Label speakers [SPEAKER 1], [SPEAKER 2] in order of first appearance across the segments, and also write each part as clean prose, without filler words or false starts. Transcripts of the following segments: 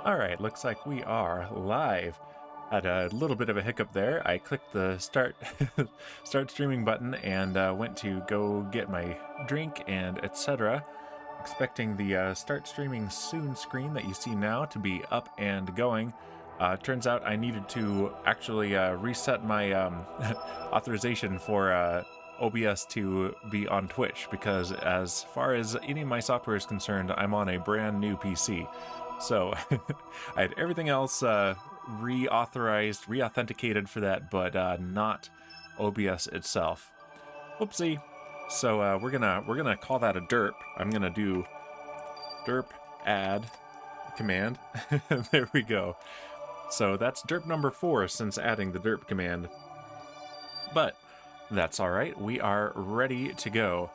[SPEAKER 1] Alright, looks like we are live. Had a little bit of a hiccup there. I clicked the start start streaming button and went to go get my drink and etc. Expecting the start streaming soon screen that you see now to be up and going. Turns out I needed to actually reset my authorization for OBS to be on Twitch, because as far as any of my software is concerned, I'm on a brand new PC. So I had everything else reauthorized, reauthenticated for that, but not OBS itself. Whoopsie. So we're gonna call that a derp. I'm gonna do derp add command. There we go. So that's derp number 4 since adding the derp command. But that's all right. We are ready to go.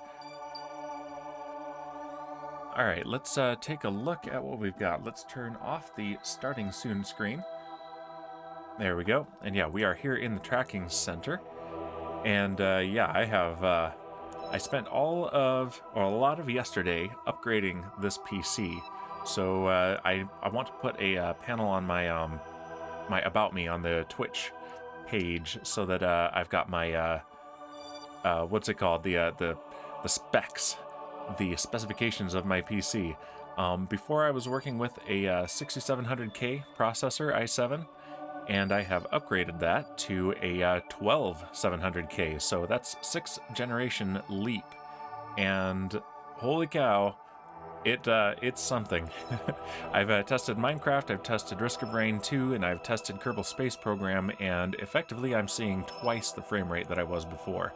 [SPEAKER 1] All right, let's take a look at what we've got. Let's turn off the starting soon screen. There we go. And yeah, we are here in the tracking center. And yeah, I spent a lot of yesterday upgrading this PC. So I want to put a panel on my my About Me on the Twitch page, so that I've got my what's it called, the specs, the specifications of my PC. Before I was working with a 6700K processor i7, and I have upgraded that to a 12700K, so that's 6th generation leap, and holy cow, it's something. I've tested Minecraft, I've tested Risk of Rain 2, and I've tested Kerbal Space Program, and effectively I'm seeing twice the frame rate that I was before.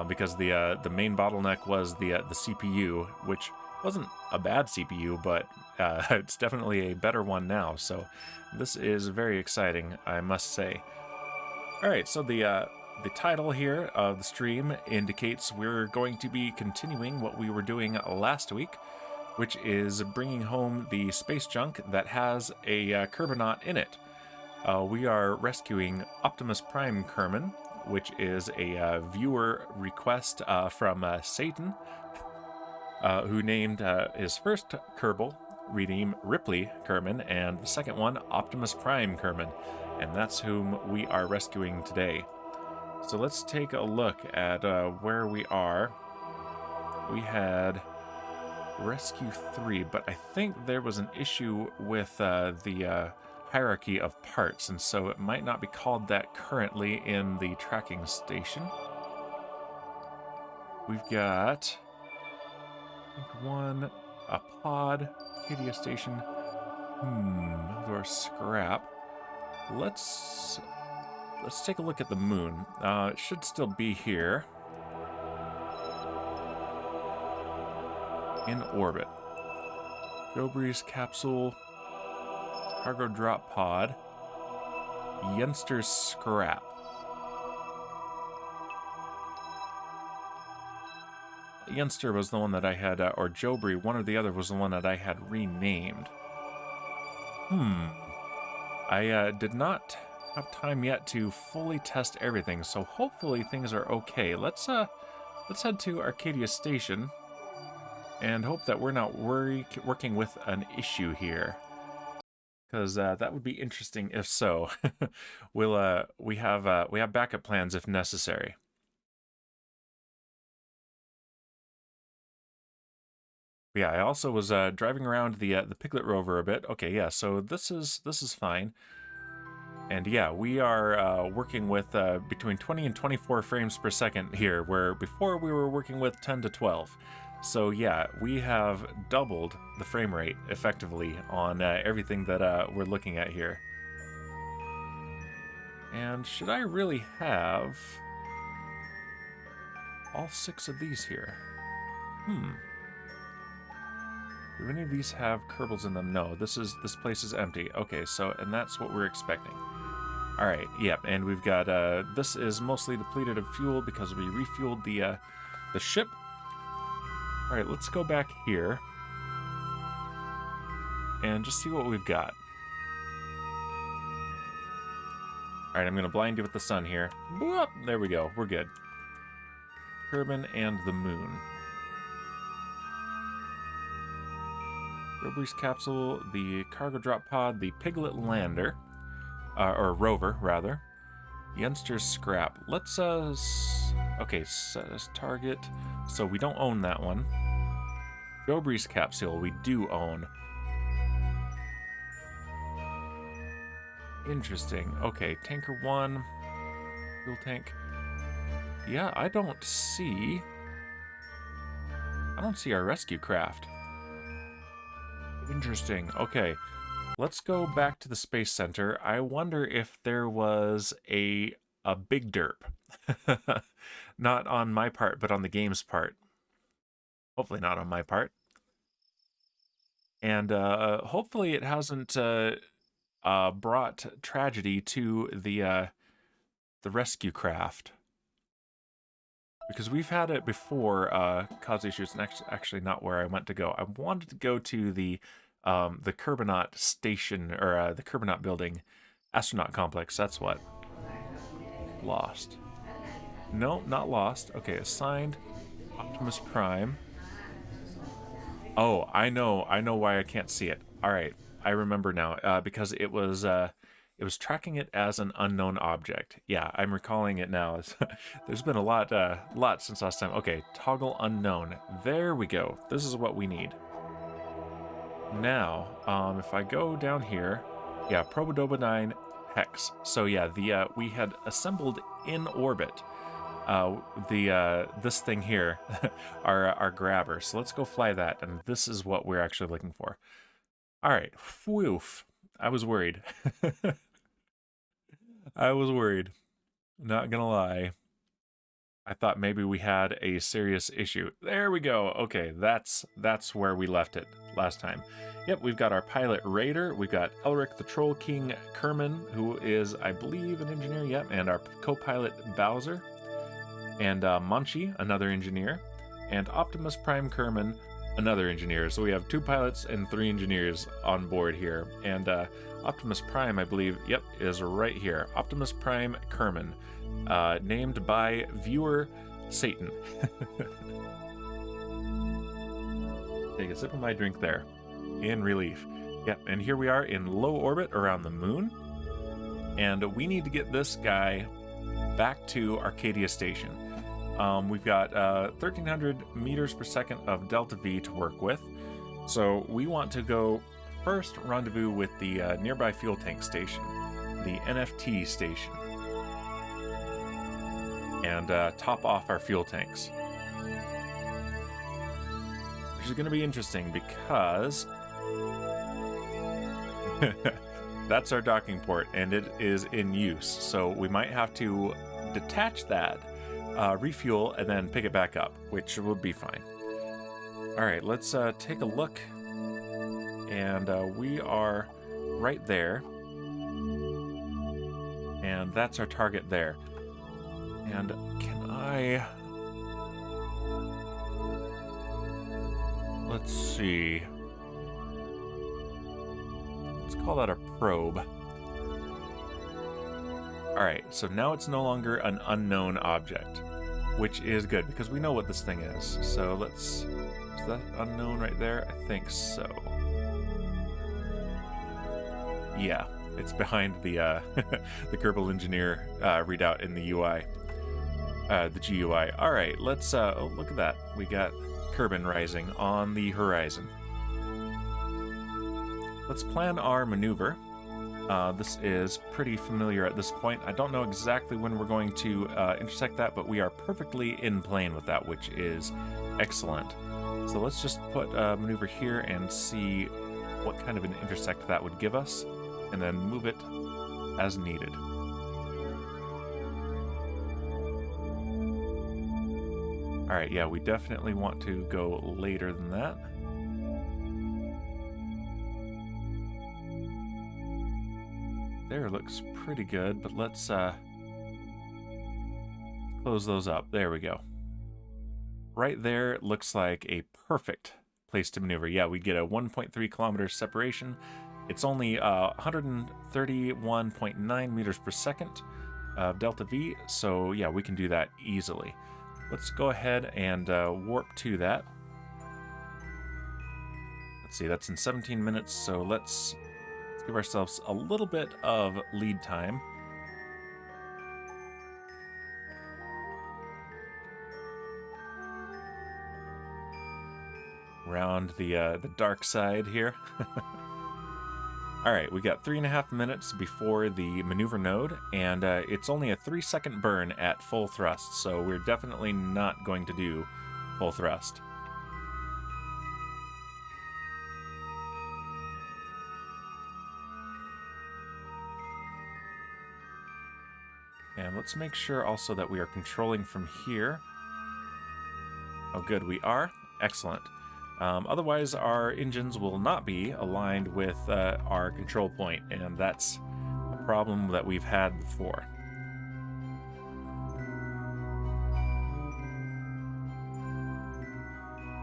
[SPEAKER 1] Because the main bottleneck was the CPU, which wasn't a bad CPU, but it's definitely a better one now. So this is very exciting, I must say. All right, so the title here of the stream indicates we're going to be continuing what we were doing last week, which is bringing home the space junk that has a Kerbinaut in it. We are rescuing Optimus Prime Kerman, which is a viewer request from Satan, who named his first Kerbal redeem Ripley Kerman, and the second one Optimus Prime Kerman, and that's whom we are rescuing today. So let's take a look at where we are. We had Rescue 3, but I think there was an issue with the hierarchy of parts, and so it might not be called that currently in the tracking station. We've got, I think, a pod, Acadia station, or scrap. Let's take a look at the moon. It should still be here in orbit. Jobri's capsule, cargo drop pod, Yenster's scrap. Yenster was the one that I had, or Jobri, one or the other was the one that I had renamed. I did not have time yet to fully test everything, so hopefully things are okay. Let's head to Arcadia Station and hope that we're not working with an issue here, because that would be interesting if so. We have backup plans if necessary. Yeah, I also was driving around the Piglet rover a bit. Okay, yeah, so this is fine. And yeah, we are working with between 20 and 24 frames per second here, where before we were working with 10 to 12. So yeah, we have doubled the frame rate effectively on everything that we're looking at here. And should I really have all 6 of these here? Do any of these have Kerbals in them? No, this place is empty. Okay, so, and that's what we're expecting. All right, yep, and we've got, this is mostly depleted of fuel because we refueled the ship. All right, let's go back here and just see what we've got. All right, I'm gonna blind you with the sun here. Boop, there we go, we're good. Kerbin and the moon. Debris capsule, the cargo drop pod, the Piglet lander, or rover rather. Youngster's scrap. Let's okay, set as target. So we don't own that one. Debris capsule we do own. Interesting. Okay, tanker 1, fuel tank. Yeah, I don't see our rescue craft. Interesting. Okay, let's go back to the Space Center. I wonder if there was a big derp. Not on my part, but on the game's part. Hopefully not on my part. And hopefully it hasn't brought tragedy to the rescue craft. Because we've had it before cause issues, and actually not where I went to go. I wanted to go to the Kerbinaut station, or the Kerbinaut building, astronaut complex, that's what. Lost. No, not lost. Okay, assigned Optimus Prime. Oh, I know why I can't see it. All right, I remember now, because it was tracking it as an unknown object. Yeah, I'm recalling it now. There's been a lot since last time. Okay, toggle unknown. There we go. This is what we need. Now, if I go down here, yeah, Probodoba 9 hex. So yeah, we had assembled in orbit this thing here, our grabber. So let's go fly that, and this is what we're actually looking for. All right, whew. I was worried. I was worried. Not gonna lie. I thought maybe we had a serious issue. There we go. Okay, that's where we left it last time. Yep, we've got our pilot Raider. We've got Elric the Troll King Kerman, who is, I believe, an engineer. Yep, and our co-pilot Bowser. And Munchie, another engineer. And Optimus Prime Kerman, another engineer. So we have 2 pilots and 3 engineers on board here. And Optimus Prime, I believe, yep, is right here. Optimus Prime Kerman, named by viewer Satan. Take a sip of my drink there, in relief. Yep, and here we are in low orbit around the moon. And we need to get this guy back to Arcadia Station. We've got 1,300 meters per second of delta V to work with. So we want to go first rendezvous with the nearby fuel tank station, the NFT station, and top off our fuel tanks. Which is going to be interesting because that's our docking port and it is in use. So we might have to detach that, refuel, and then pick it back up, which will be fine. All right, let's take a look. And we are right there. And that's our target there. And can I... Let's see. Let's call that a probe. Alright, so now it's no longer an unknown object, which is good because we know what this thing is. So let's... Is that unknown right there? I think so. Yeah, it's behind the the Kerbal Engineer readout in the UI, the GUI. All right, let's oh, look at that. We got Kerbin rising on the horizon. Let's plan our maneuver. This is pretty familiar at this point. I don't know exactly when we're going to intersect that, but we are perfectly in plane with that, which is excellent. So let's just put a maneuver here and see what kind of an intersect that would give us, and then move it as needed. All right, yeah, we definitely want to go later than that. There, looks pretty good, but let's close those up. There we go. Right there looks like a perfect place to maneuver. Yeah, we get a 1.3 kilometer separation. It's only 131.9 meters per second of delta V, so yeah, we can do that easily. Let's go ahead and warp to that. let's see, that's in 17 minutes, so let's give ourselves a little bit of lead time. Around the dark side here. All right, we got 3.5 minutes before the maneuver node, and it's only a 3-second burn at full thrust, so we're definitely not going to do full thrust. And let's make sure also that we are controlling from here. Oh, good, we are. Excellent. Otherwise, our engines will not be aligned with our control point, and that's a problem that we've had before.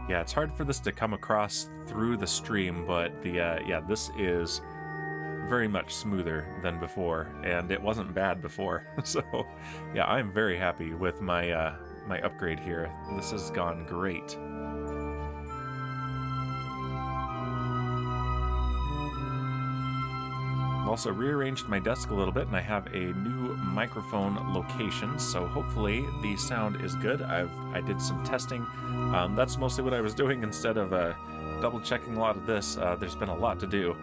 [SPEAKER 1] Yeah, it's hard for this to come across through the stream, but yeah, this is very much smoother than before, and it wasn't bad before. So, yeah, I'm very happy with my my upgrade here. This has gone great. I've also rearranged my desk a little bit, and I have a new microphone location, so hopefully the sound is good. I did some testing. That's mostly what I was doing instead of double-checking a lot of this. There's been a lot to do.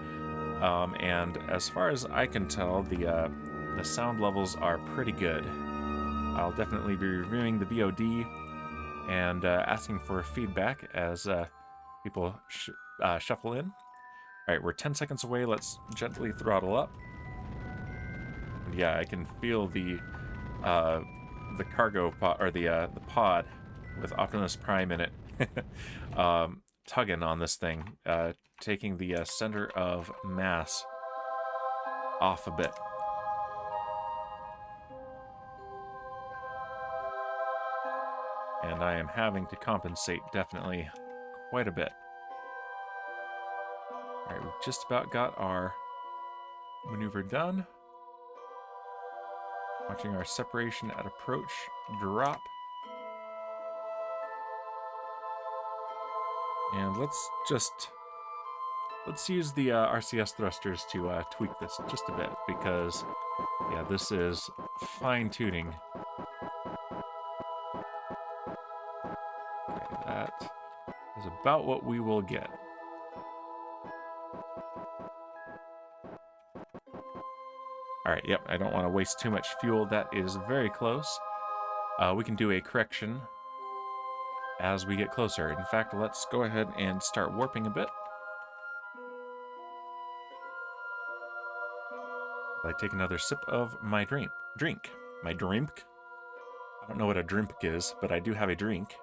[SPEAKER 1] And as far as I can tell, the sound levels are pretty good. I'll definitely be reviewing the VOD and asking for feedback as people shuffle in. All right, we're 10 seconds away. Let's gently throttle up. And yeah, I can feel the cargo pod, or the pod with Optimus Prime in it, tugging on this thing, taking the center of mass off a bit. And I am having to compensate definitely quite a bit. All right, we've just about got our maneuver done. Watching our separation at approach drop. And let's use the RCS thrusters to tweak this just a bit, because yeah, this is fine-tuning. Okay, that is about what we will get. All right, yep, I don't want to waste too much fuel. That is very close. We can do a correction as we get closer. In fact, let's go ahead and start warping a bit. I take another sip of my drink. My drink? I don't know what a drink is, but I do have a drink.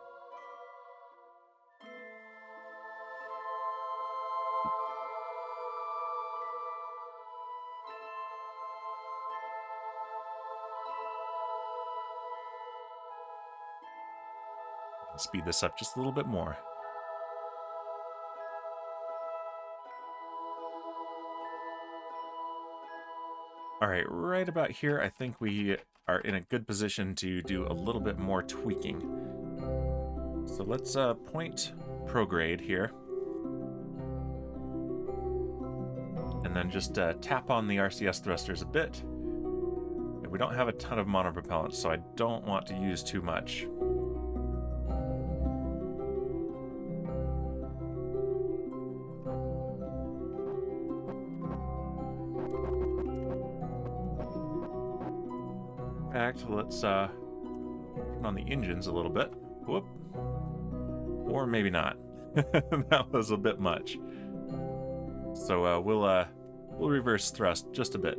[SPEAKER 1] Speed this up just a little bit more. All right, right about here, I think we are in a good position to do a little bit more tweaking. So let's point prograde here. And then just tap on the RCS thrusters a bit. And we don't have a ton of monopropellant, so I don't want to use too much. Let's turn on the engines a little bit. Whoop. Or maybe not. That was a bit much. So we'll reverse thrust just a bit.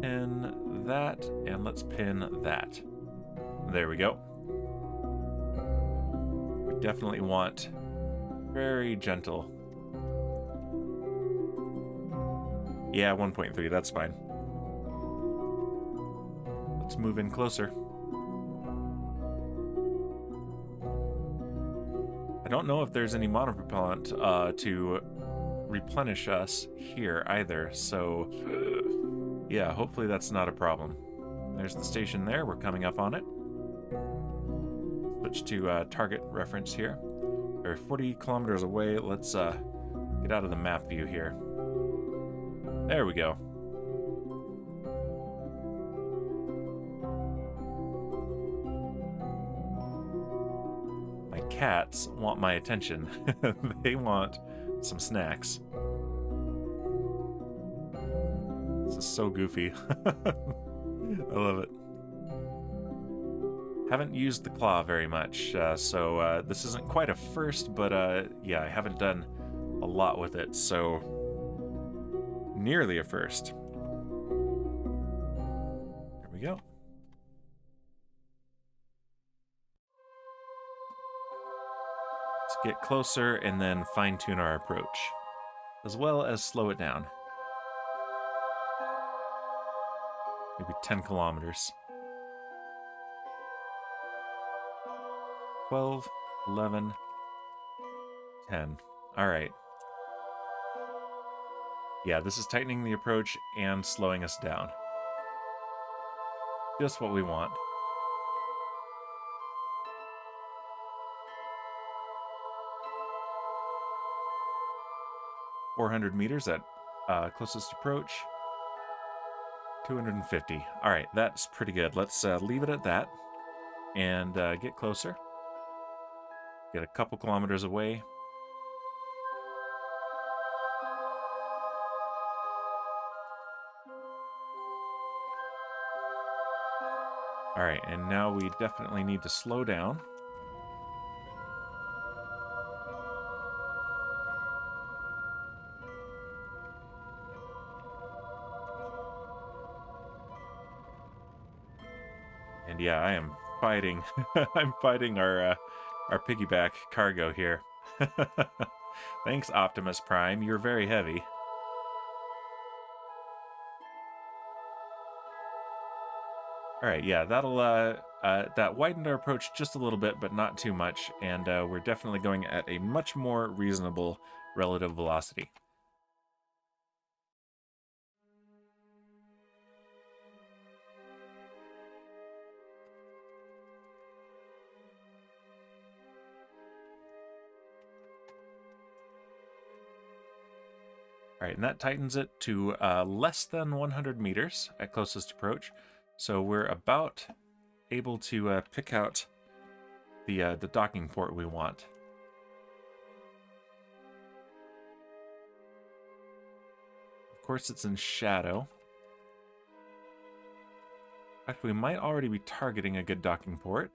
[SPEAKER 1] Pin that, and let's pin that. There we go. We definitely want very gentle. Yeah, 1.3, that's fine. Let's move in closer. I don't know if there's any monopropellant to replenish us here either, so yeah, hopefully that's not a problem. There's the station there, we're coming up on it. switch to target reference here. We're 40 kilometers away. Let's get out of the map view here. There we go. My cats want my attention. They want some snacks. This is so goofy. I love it. Haven't used the claw very much, so this isn't quite a first, but yeah, I haven't done a lot with it, so nearly a first. There we go. Let's get closer and then fine-tune our approach, as well as slow it down. Maybe 10 kilometers. 12, 11, 10. All right. Yeah, this is tightening the approach and slowing us down. Just what we want. $400 meters at closest approach. 250. All right, that's pretty good. Let's leave it at that and get closer. Get a couple kilometers away. All right, and now we definitely need to slow down. And yeah, I am fighting. I'm fighting our piggyback cargo here. Thanks, Optimus Prime. You're very heavy. All right, yeah, that'll that widened our approach just a little bit, but not too much, and we're definitely going at a much more reasonable relative velocity. All right, and that tightens it to less than 100 meters at closest approach. So we're about able to pick out the docking port we want. Of course, it's in shadow. In fact, we might already be targeting a good docking port.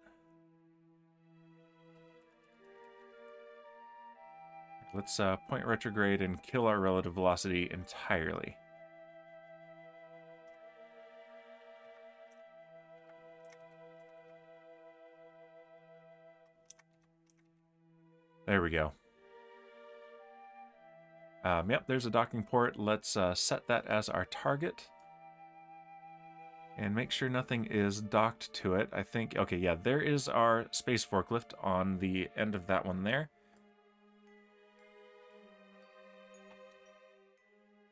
[SPEAKER 1] Let's point retrograde and kill our relative velocity entirely. There we go. Yep, there's a docking port. Let's set that as our target. And make sure nothing is docked to it. I think, okay, yeah, there is our space forklift on the end of that one there.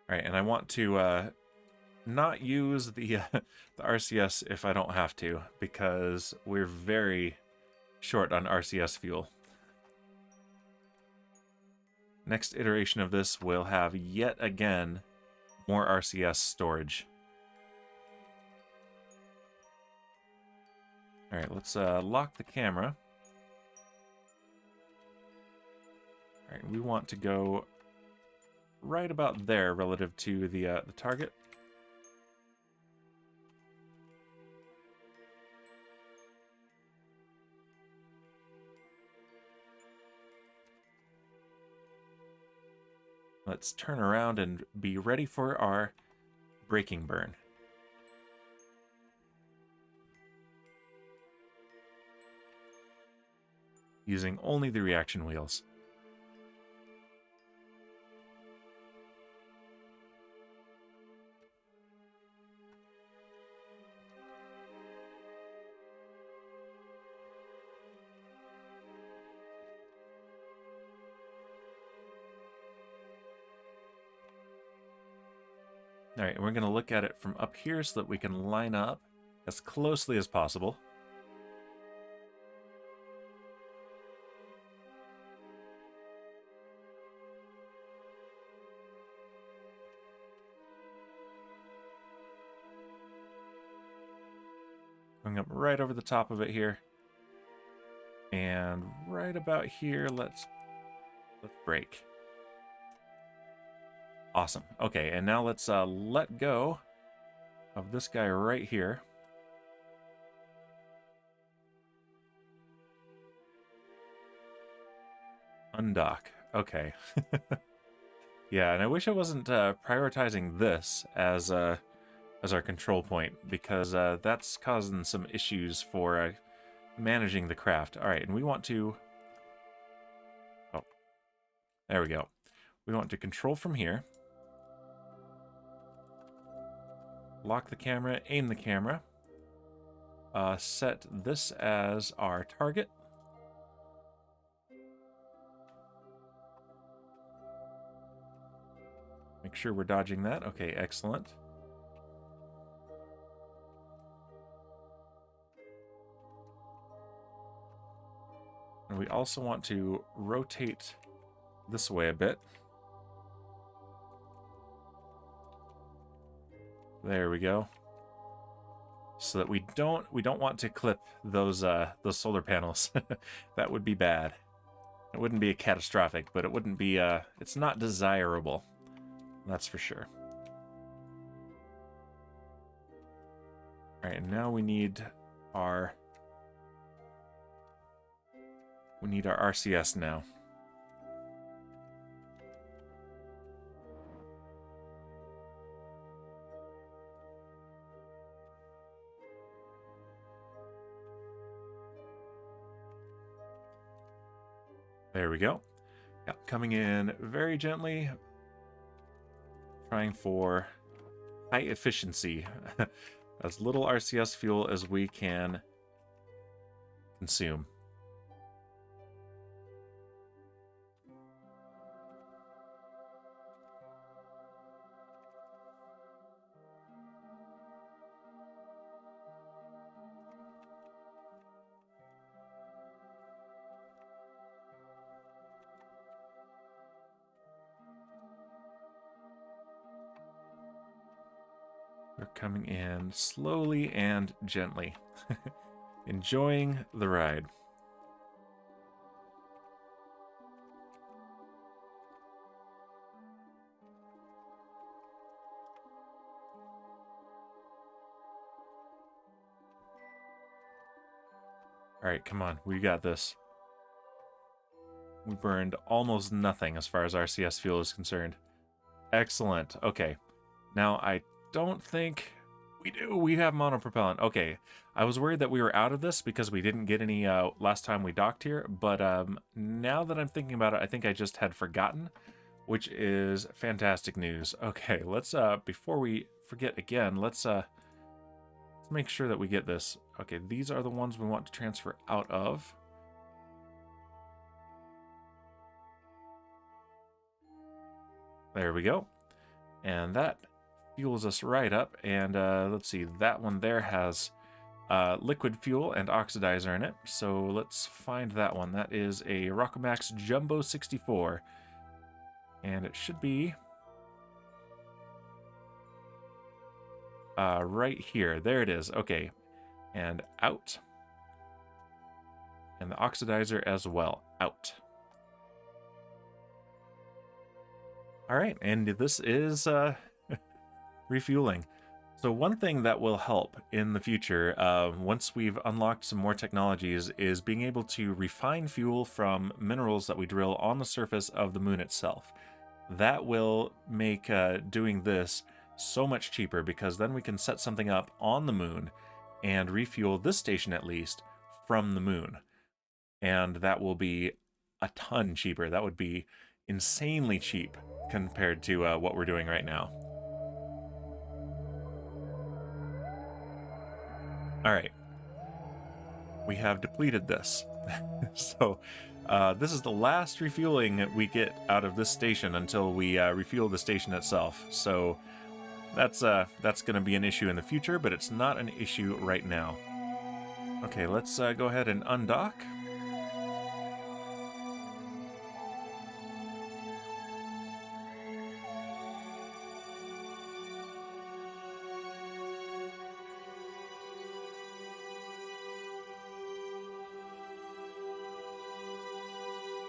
[SPEAKER 1] All right, and I want to not use the RCS if I don't have to, because we're very short on RCS fuel. Next iteration of this will have yet again more RCS storage. All right, let's lock the camera. All right, we want to go right about there relative to the target. Let's turn around and be ready for our braking burn. Using only the reaction wheels. All right, and we're going to look at it from up here so that we can line up as closely as possible. Coming up right over the top of it here. And right about here, let's brake. Awesome. Okay, and now let's let go of this guy right here. Undock. Okay. Yeah, and I wish I wasn't prioritizing this as our control point, because that's causing some issues for managing the craft. All right, and we want to... Oh, there we go. We want to control from here. Lock the camera, aim the camera. Set this as our target. Make sure we're dodging that. Okay, excellent. And we also want to rotate this way a bit. There we go. So that we don't want to clip those solar panels. That would be bad. It wouldn't be catastrophic, but it wouldn't be it's not desirable. That's for sure. All right, now we need our RCS now. There we go. Yeah, coming in very gently, trying for high efficiency. As little RCS fuel as we can consume. We're coming in slowly and gently, enjoying the ride. All right, come on, we got this. We burned almost nothing as far as RCS fuel is concerned. Excellent. Okay, now I don't think we do. We have monopropellant. Okay, I was worried that we were out of this because we didn't get any last time we docked here, but now that I'm thinking about it, I think I just had forgotten, which is fantastic news. Okay, let's before we forget again, let's make sure that we get this. Okay, these are the ones we want to transfer out of. There we go. And that fuels us right up. And let's see, that one there has liquid fuel and oxidizer in it. So let's find that one. That is a Rockomax Jumbo 64. And it should be right here. There it is. Okay. And out. And the oxidizer as well. Out. All right. And this is refueling. So one thing that will help in the future, once we've unlocked some more technologies, is being able to refine fuel from minerals that we drill on the surface of the moon itself. That will make doing this so much cheaper, because then we can set something up on the moon and refuel this station at least from the moon. And that will be a ton cheaper. That would be insanely cheap compared to what we're doing right now. All right, we have depleted this. So this is the last refueling we get out of this station until we refuel the station itself. So that's going to be an issue in the future, but it's not an issue right now. Okay, let's go ahead and undock.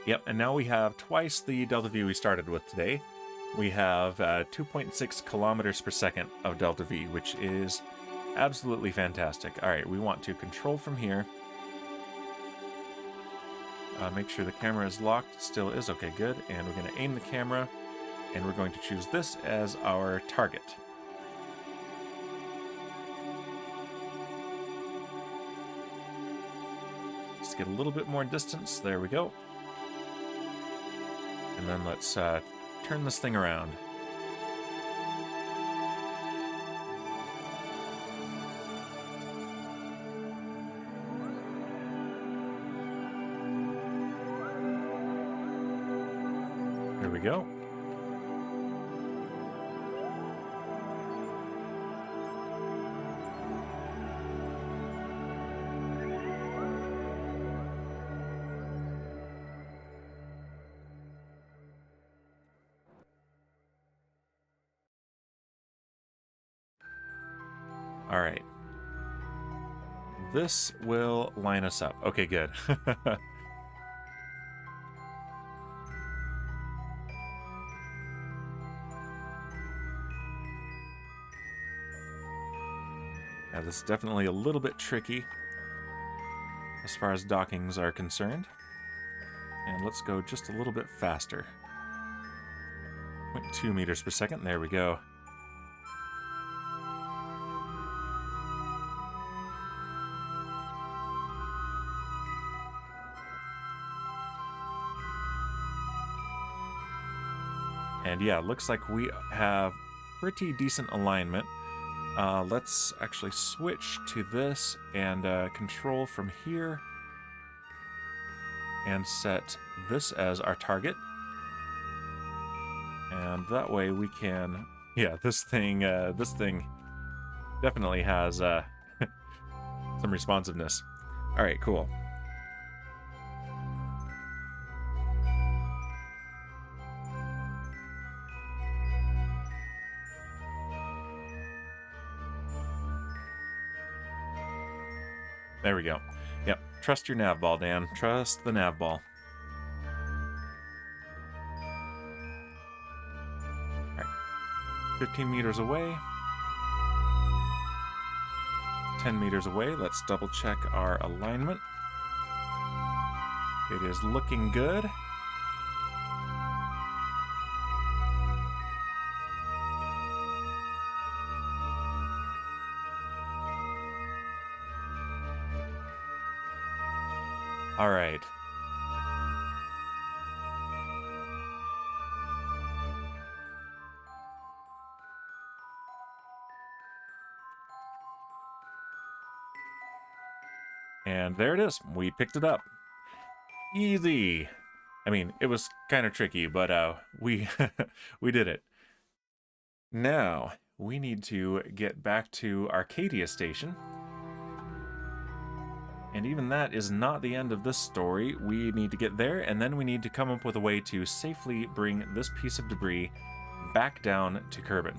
[SPEAKER 1] Yep, and now we have twice the delta V we started with today. We have 2.6 kilometers per second of delta V, which is absolutely fantastic. All right, we want to control from here. Make sure the camera is locked. It still is. Okay, good. And we're going to aim the camera, and we're going to choose this as our target. Let's get a little bit more distance. There we go. And then let's turn this thing around. There we go. All right. This will line us up. Okay, good. Yeah, this is definitely a little bit tricky as far as dockings are concerned. And let's go just a little bit faster. 0.2 meters per second. There we go. And yeah, looks like we have pretty decent alignment. Let's actually switch to this and control from here and set this as our target. And that way we can, yeah, this thing definitely has some responsiveness. All right, cool. There we go. Yep, trust your nav ball, Dan. Trust the nav ball. All right, 15 meters away. 10 meters away. Let's double check our alignment. It is looking good. All right. And there it is. We picked it up. Easy. I mean, it was kind of tricky, but we we did it. Now, we need to get back to Arcadia Station. And even that is not the end of this story. We need to get there, and then we need to come up with a way to safely bring this piece of debris back down to Kerbin.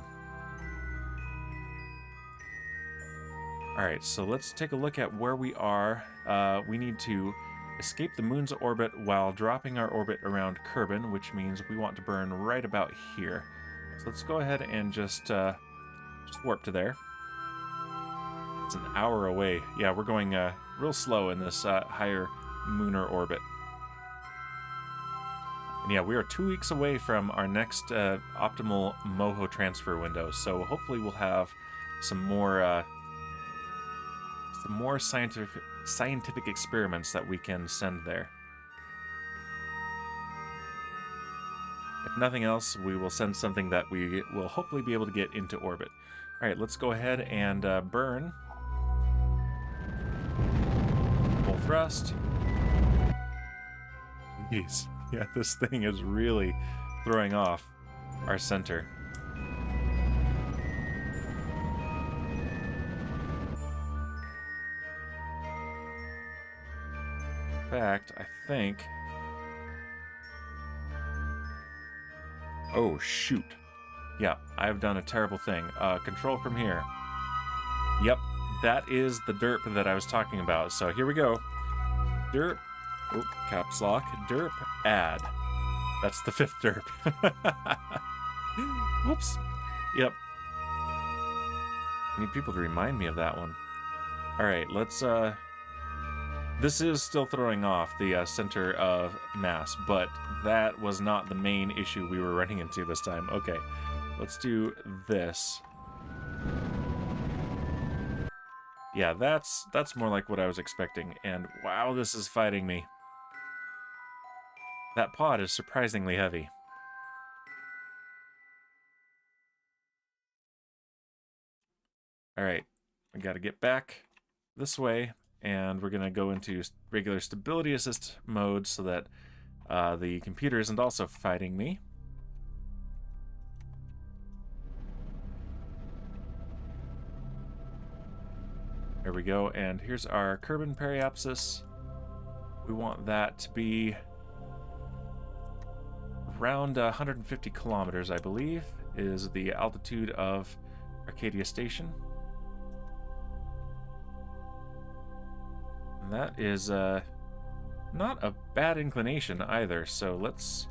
[SPEAKER 1] Alright, so let's take a look at where we are. We need to escape the moon's orbit while dropping our orbit around Kerbin, which means we want to burn right about here. So let's go ahead and just warp to there. It's an hour away. Yeah, we're going real slow in this higher lunar orbit. And yeah, we are 2 weeks away from our next optimal MOHO transfer window, so hopefully we'll have some more scientific experiments that we can send there. If nothing else, we will send something that we will hopefully be able to get into orbit. All right, let's go ahead and burn. Full thrust. Jeez. Yeah, this thing is really throwing off our center. In fact, I think... Oh, shoot. Yeah, I've done a terrible thing. Control from here. Yep, that is the derp that I was talking about. So here we go. Derp, Oop, caps lock. Derp, add. That's the 5th derp. Whoops. Yep. I need people to remind me of that one. Alright, let's, this is still throwing off the center of mass, but that was not the main issue we were running into this time. Okay, let's do this. Yeah, that's more like what I was expecting, and wow, this is fighting me. That pod is surprisingly heavy. Alright, I gotta get back this way, and we're gonna go into regular stability assist mode so that the computer isn't also fighting me. There we go, and here's our Kerbin periapsis. We want that to be around 150 kilometers, I believe, is the altitude of Arcadia Station. And that is not a bad inclination either, so let's...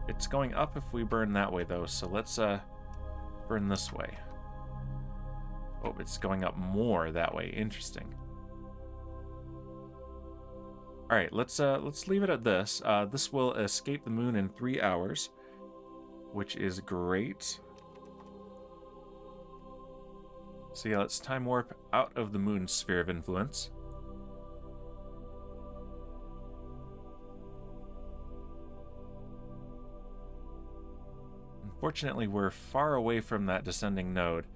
[SPEAKER 1] It's going up if we burn that way, though, so let's burn this way. Oh, it's going up more that way. Interesting. All right, let's leave it at this. This will escape the moon in 3 hours, which is great. So yeah, let's time warp out of the moon's sphere of influence. Unfortunately, we're far away from that descending node.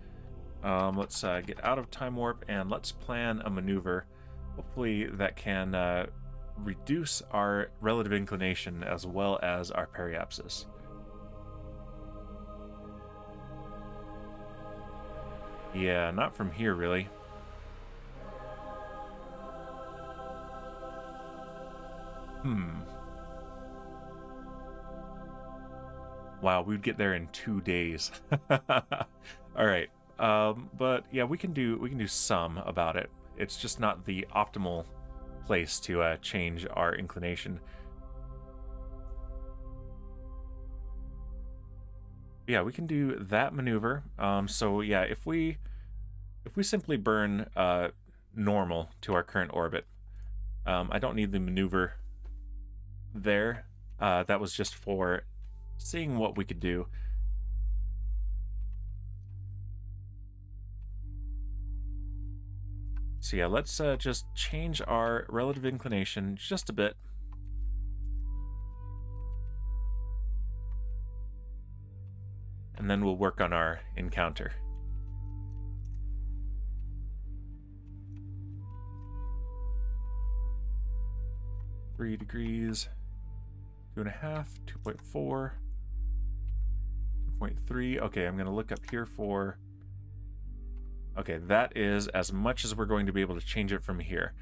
[SPEAKER 1] Let's get out of time warp and let's plan a maneuver. Hopefully that can reduce our relative inclination as well as our periapsis. Yeah, not from here really. Wow, we'd get there in 2 days. All right. But yeah, we can do some about it. It's just not the optimal place to change our inclination. Yeah, we can do that maneuver. So yeah, if we simply burn normal to our current orbit, I don't need the maneuver there. That was just for seeing what we could do. So yeah, let's just change our relative inclination just a bit. And then we'll work on our encounter. Three degrees, 2.5, 2.4, 2.3. Okay, I'm gonna look up here for... Okay, that is as much as we're going to be able to change it from here.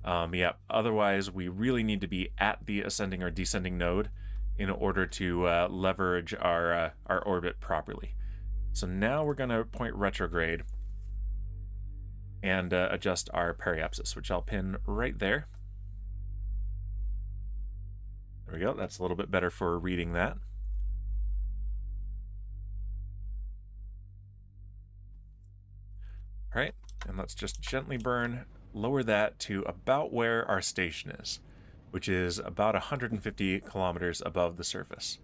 [SPEAKER 1] Yeah, otherwise we really need to be at the ascending or descending node in order to leverage our orbit properly. So now we're going to point retrograde and adjust our periapsis, which I'll pin right there. There we go. That's a little bit better for reading that. All right, and let's just gently lower that to about where our station is, which is about 150 kilometers above the surface.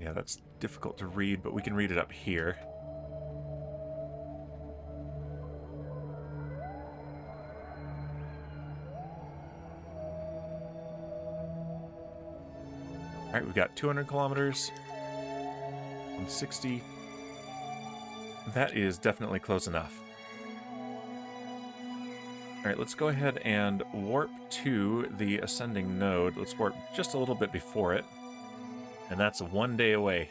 [SPEAKER 1] Yeah, that's difficult to read, but we can read it up here. All right, we've got 200 kilometers, 160. That is definitely close enough. All right, let's go ahead and warp to the ascending node. Let's warp just a little bit before it. And that's 1 day away.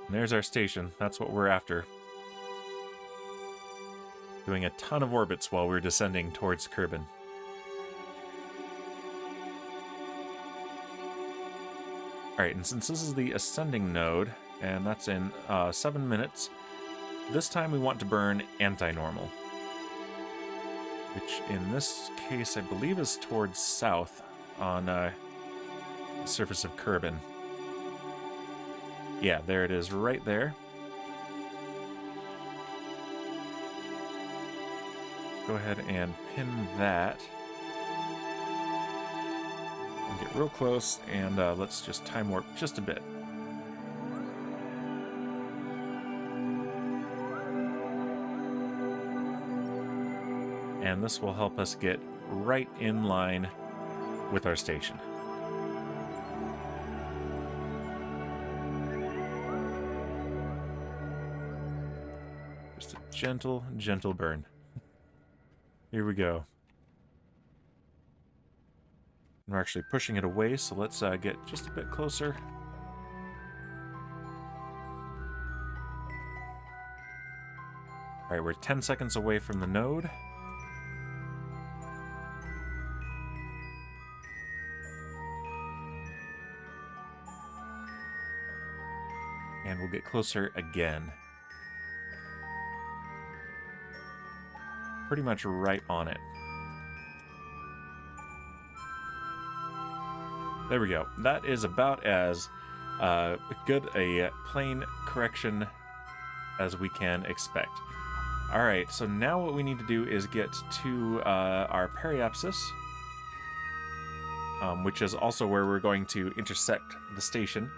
[SPEAKER 1] And there's our station. That's what we're after. Doing a ton of orbits while we're descending towards Kerbin. All right, and since this is the ascending node, and that's in 7 minutes, this time we want to burn anti-normal, which in this case I believe is towards south on the surface of Kerbin. Yeah, there it is right there. Go ahead and pin that. And get real close, and let's just time warp just a bit. And this will help us get right in line with our station. Just a gentle, gentle burn. Here we go. We're actually pushing it away, so let's get just a bit closer. All right, we're 10 seconds away from the node. And we'll get closer again. Pretty much right on it. There we go. That is about as good a plane correction as we can expect. All right, so now what we need to do is get to our periapsis, which is also where we're going to intersect the station,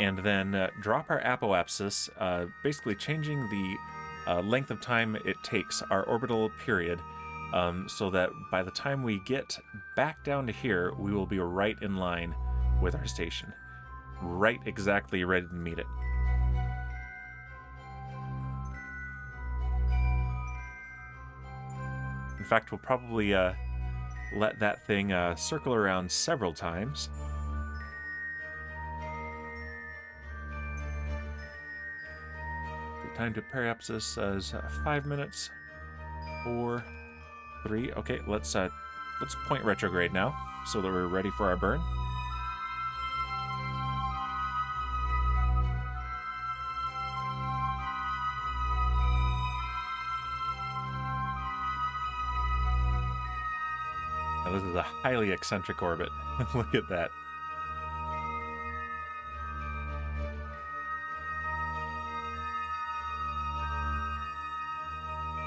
[SPEAKER 1] and then drop our apoapsis, basically changing the length of time it takes, our orbital period, so that by the time we get back down to here, we will be right in line with our station. Right exactly ready to meet it. In fact, we'll probably let that thing circle around several times. The time to periapsis is 5 minutes. 4, 3. Okay, let's point retrograde now, so that we're ready for our burn. Now this is a highly eccentric orbit. Look at that.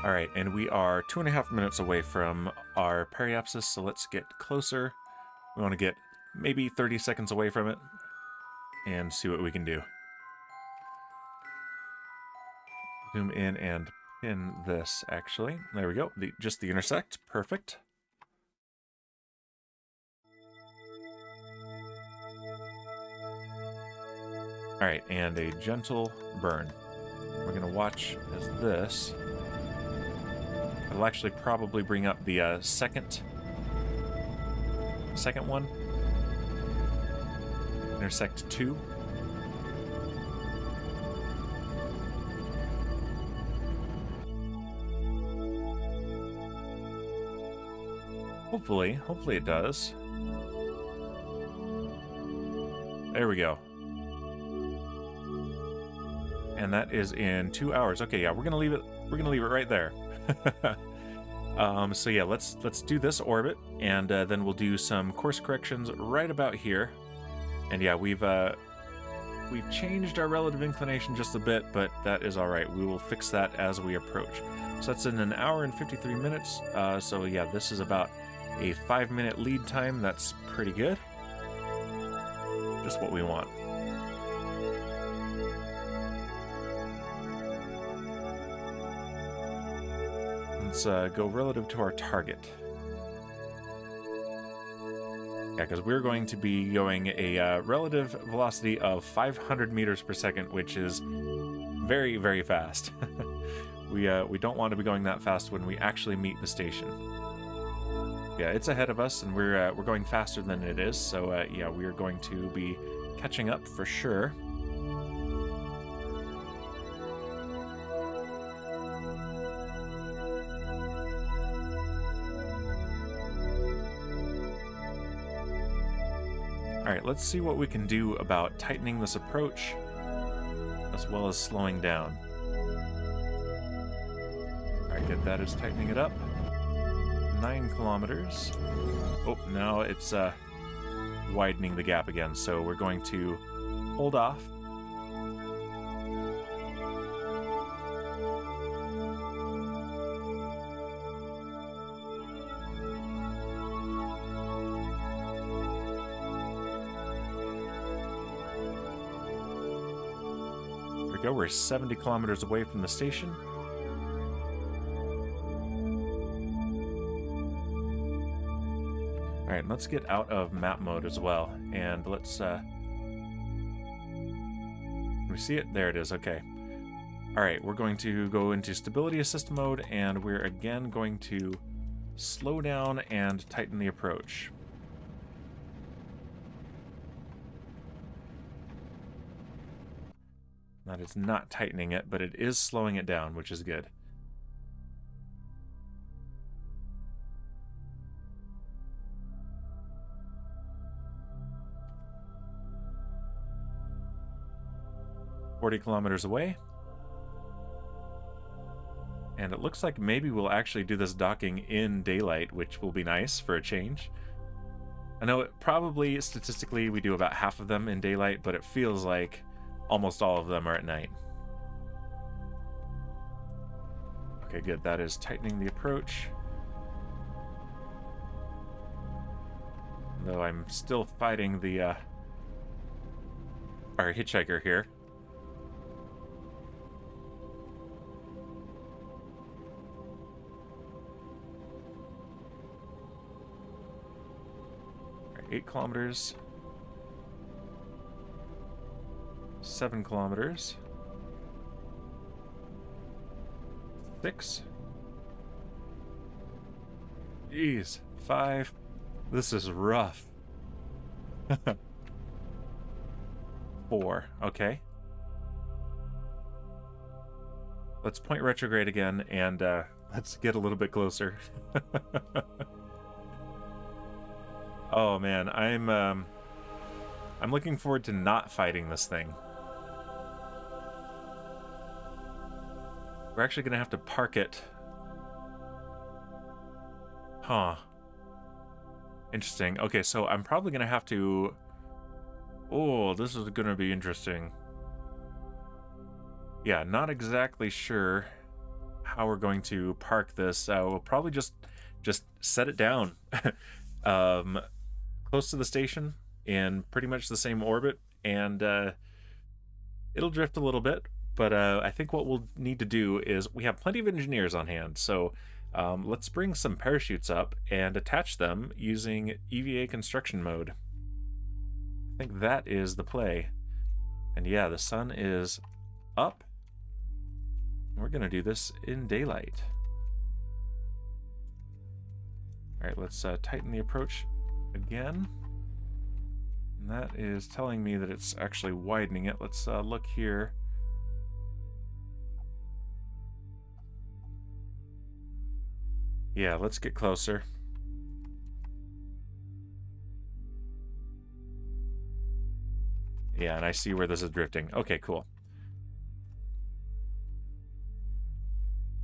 [SPEAKER 1] All right, and we are 2.5 minutes away from our periapsis, so let's get closer. We want to get maybe 30 seconds away from it and see what we can do. Zoom in and pin this, actually. There we go. Just the intersect. Perfect. All right, and a gentle burn. We're going to watch as this... It'll actually probably bring up the second one. Intersect 2. Hopefully it does. There we go. And that is in 2 hours. Okay, yeah, we're gonna leave it right there. So yeah, let's do this orbit, and then we'll do some course corrections right about here. And yeah, we've changed our relative inclination just a bit, but that is all right. We will fix that as we approach. So that's in 1 hour and 53 minutes. So yeah, this is about a 5-minute lead time. That's pretty good. Just what we want. Let's go relative to our target. Yeah, because we're going to be going a relative velocity of 500 meters per second, which is very, very fast. We don't want to be going that fast when we actually meet the station. Yeah, it's ahead of us, and we're going faster than it is. So yeah, we are going to be catching up for sure. All right, let's see what we can do about tightening this approach as well as slowing down. All right, good. That is tightening it up. 9 kilometers. Oh, now it's widening the gap again, so we're going to hold off. There we go, we're 70 kilometers away from the station. All right, let's get out of map mode as well, and let's, can we see it? There it is, okay. All right, we're going to go into stability assist mode, and we're again going to slow down and tighten the approach. That is not tightening it, but it is slowing it down, which is good. $40 kilometers away. And it looks like maybe we'll actually do this docking in daylight, which will be nice for a change. I know it probably, statistically, we do about half of them in daylight, but it feels like almost all of them are at night. Okay, good. That is tightening the approach. Though I'm still fighting the our hitchhiker here. All right, 8 kilometers. 7 kilometers. 6. Jeez. 5. This is rough. 4. Okay. Let's point retrograde again, and let's get a little bit closer. Oh man, I'm looking forward to not fighting this thing. We're actually gonna have to park it. Huh. Interesting. Okay, so I'm probably gonna have to... Oh, this is gonna be interesting. Yeah, not exactly sure how we're going to park this. We'll probably just set it down close to the station in pretty much the same orbit, and it'll drift a little bit. But I think what we'll need to do is, we have plenty of engineers on hand, so let's bring some parachutes up and attach them using EVA construction mode. I think that is the play. And yeah, the sun is up. We're going to do this in daylight. All right, let's tighten the approach again. And that is telling me that it's actually widening it. Let's look here. Yeah, let's get closer. Yeah, and I see where this is drifting. Okay, cool.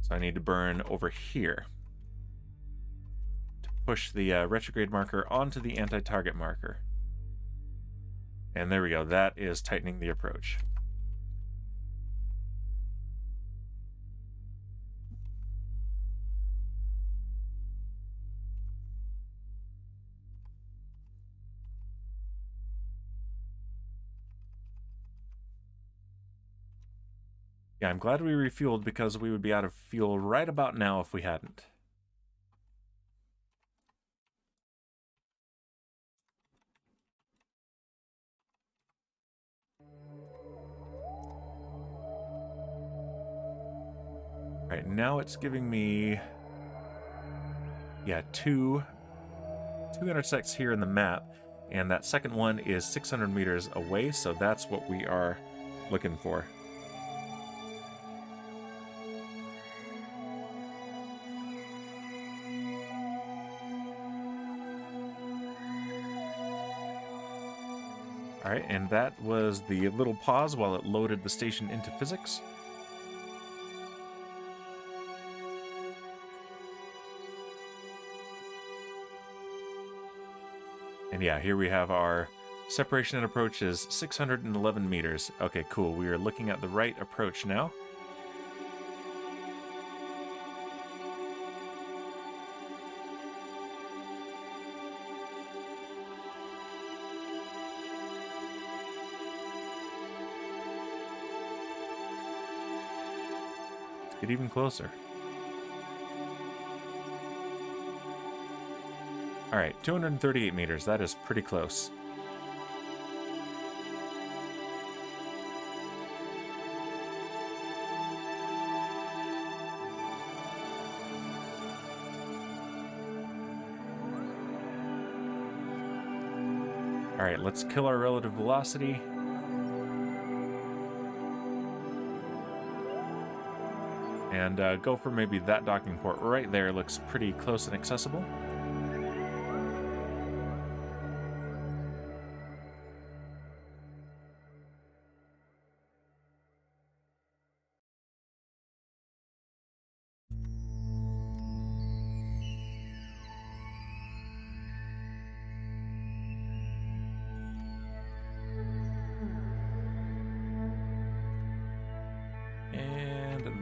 [SPEAKER 1] So I need to burn over here to push the retrograde marker onto the anti-target marker. And there we go. That is tightening the approach. Yeah, I'm glad we refueled, because we would be out of fuel right about now if we hadn't. All right, now it's giving me, yeah, two intersects here in the map, and that second one is 600 meters away, so that's what we are looking for. All right, and that was the little pause while it loaded the station into physics. And yeah, here we have our separation and approach is 611 meters. Okay, cool. We are looking at the right approach now. Let's get even closer. All right, 238 meters. That is pretty close. All right, let's kill our relative velocity. And go for maybe that docking port right there. Looks pretty close and accessible.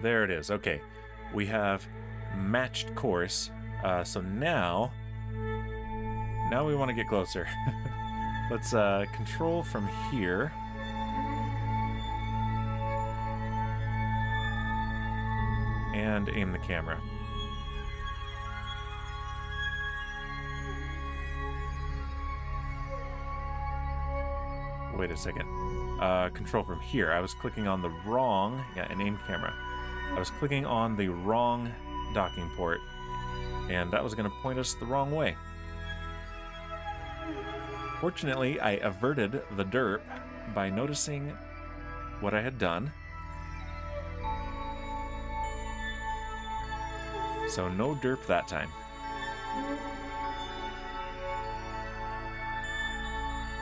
[SPEAKER 1] There it is. Okay, we have matched course. So now we want to get closer. Let's control from here. And aim the camera. Wait a second. Control from here. I was clicking on the wrong... Yeah, and aim camera. I was clicking on the wrong docking port, and that was going to point us the wrong way. Fortunately, I averted the derp by noticing what I had done. So no derp that time.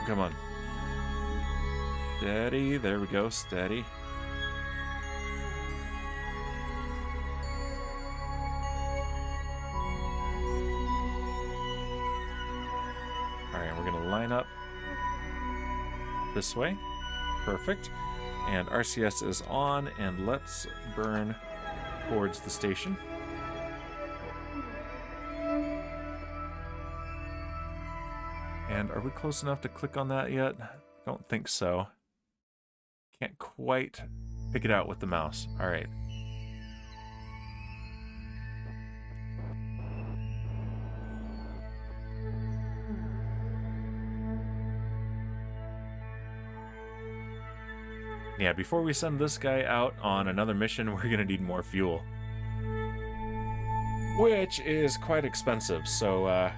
[SPEAKER 1] Come on. Steady. There we go. Steady. Line up this way. Perfect. And RCS is on, and let's burn towards the station. And are we close enough to click on that yet? I don't think so. Can't quite pick it out with the mouse. All right. Yeah, before we send this guy out on another mission, we're gonna need more fuel. Which is quite expensive, so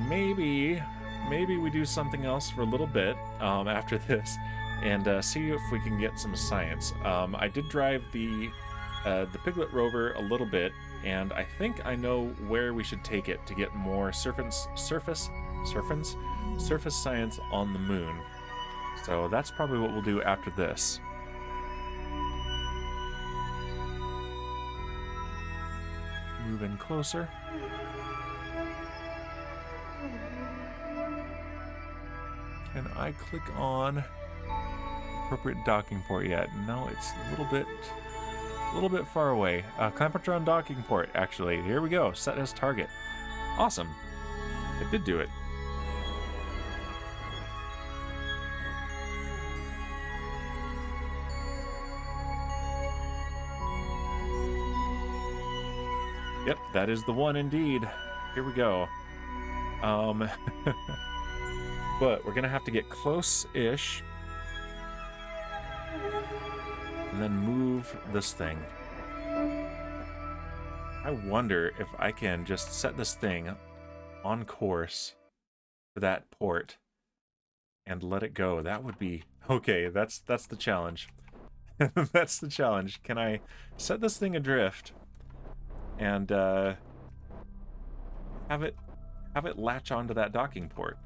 [SPEAKER 1] maybe we do something else for a little bit after this, and see if we can get some science. I did drive the Piglet rover a little bit, and I think I know where we should take it to get more surface science on the moon. So that's probably what we'll do after this. Move in closer. Can I click on appropriate docking port yet? No, it's a little bit far away. Clampotron docking port, actually. Here we go. Set as target. Awesome. It did do it. Yep, that is the one indeed. Here we go. But we're gonna have to get close-ish and then move this thing. I wonder if I can just set this thing on course for that port and let it go. That would be okay. That's the challenge. That's the challenge. Can I set this thing adrift and have it latch onto that docking port?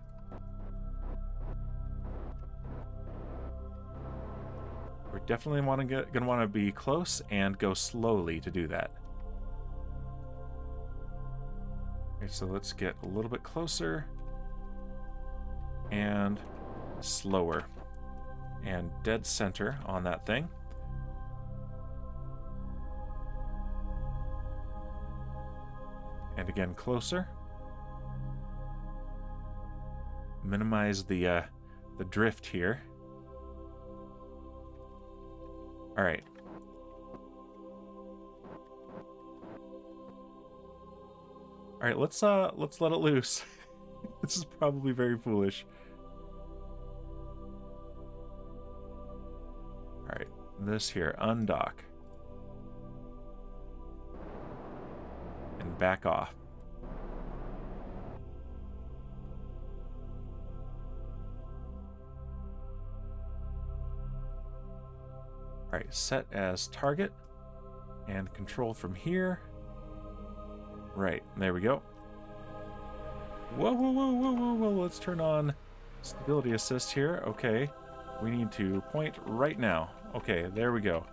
[SPEAKER 1] We're definitely gonna want to be close and go slowly to do that. Okay, so let's get a little bit closer and slower and dead center on that thing. And again, closer. Minimize the drift here. All right. All right, let's let it loose. This is probably very foolish. All right, this here, undock. And back off. All right, set as target and control from here. Right, there we go. Whoa, whoa, whoa, whoa, whoa, whoa. Let's turn on stability assist here. Okay, we need to point right now. Okay, there we go.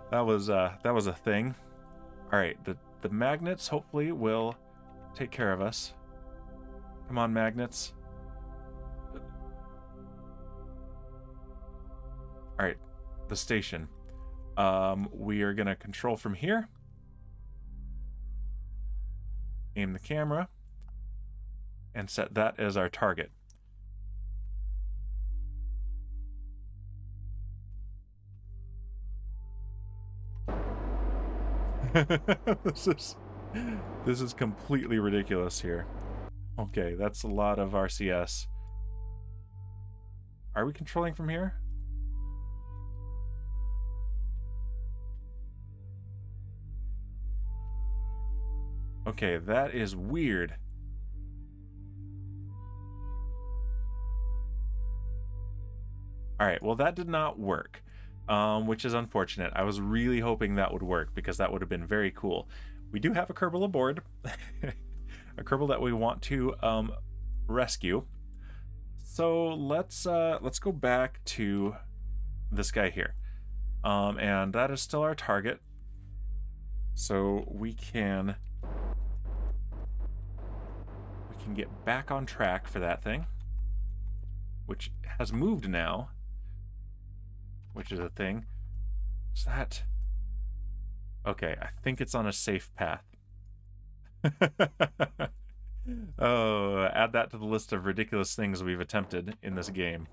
[SPEAKER 1] that was a thing. All right, the magnets hopefully will take care of us. Come on, magnets. All right, the station. We are gonna control from here. Aim the camera and set that as our target. This is completely ridiculous here. Okay, that's a lot of RCS. Are we controlling from here? Okay, that is weird. All right, well, that did not work, which is unfortunate. I was really hoping that would work because that would have been very cool. We do have a Kerbal aboard, a Kerbal that we want to rescue. So let's go back to this guy here, and that is still our target. So we can get back on track for that thing, which has moved now, which is a thing. Is that... Okay, I think it's on a safe path. Oh, add that to the list of ridiculous things we've attempted in this game.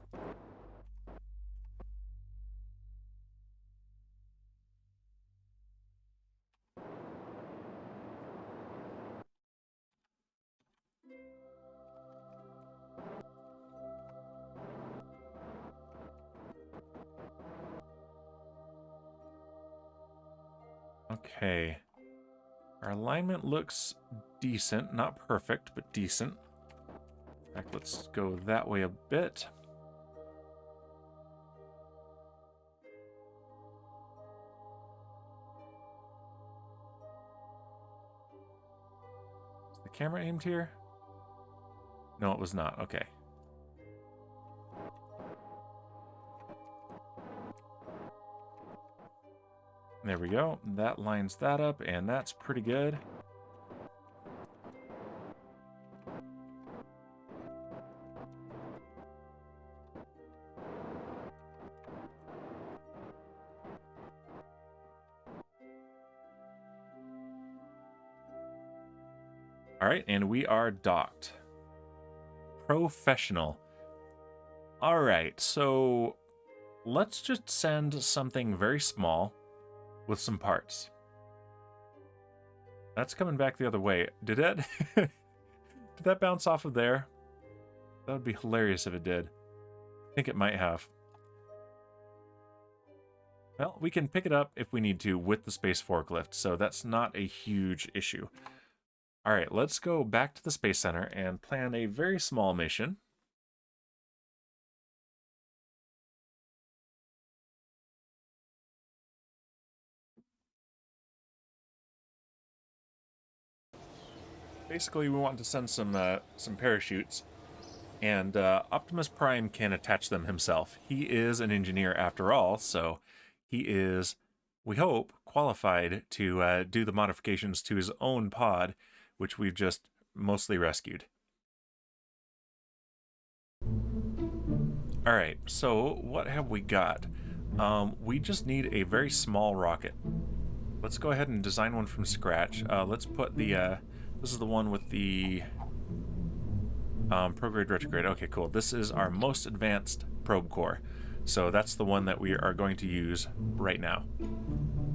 [SPEAKER 1] Okay. Our alignment looks decent. Not perfect, but decent. In fact, let's go that way a bit. Is the camera aimed here? No, it was not. Okay. There we go. That lines that up, and that's pretty good. All right, and we are docked. Professional. All right, so let's just send something very small with some parts. That's coming back the other way. Did that did that bounce off of there? That would be hilarious if it did. I think it might have. Well, we can pick it up if we need to with the space forklift, so that's not a huge issue. All right, let's go back to the Space Center and plan a very small mission. Basically, we want to send some parachutes And Optimus Prime can attach them himself. He is an engineer after all, so he is, we hope, qualified to do the modifications to his own pod, which we've just mostly rescued. All right, so what have we got? We just need a very small rocket. Let's go ahead and design one from scratch. Let's put the, this is the one with the prograde retrograde. Okay, cool. This is our most advanced probe core. So that's the one that we are going to use right now.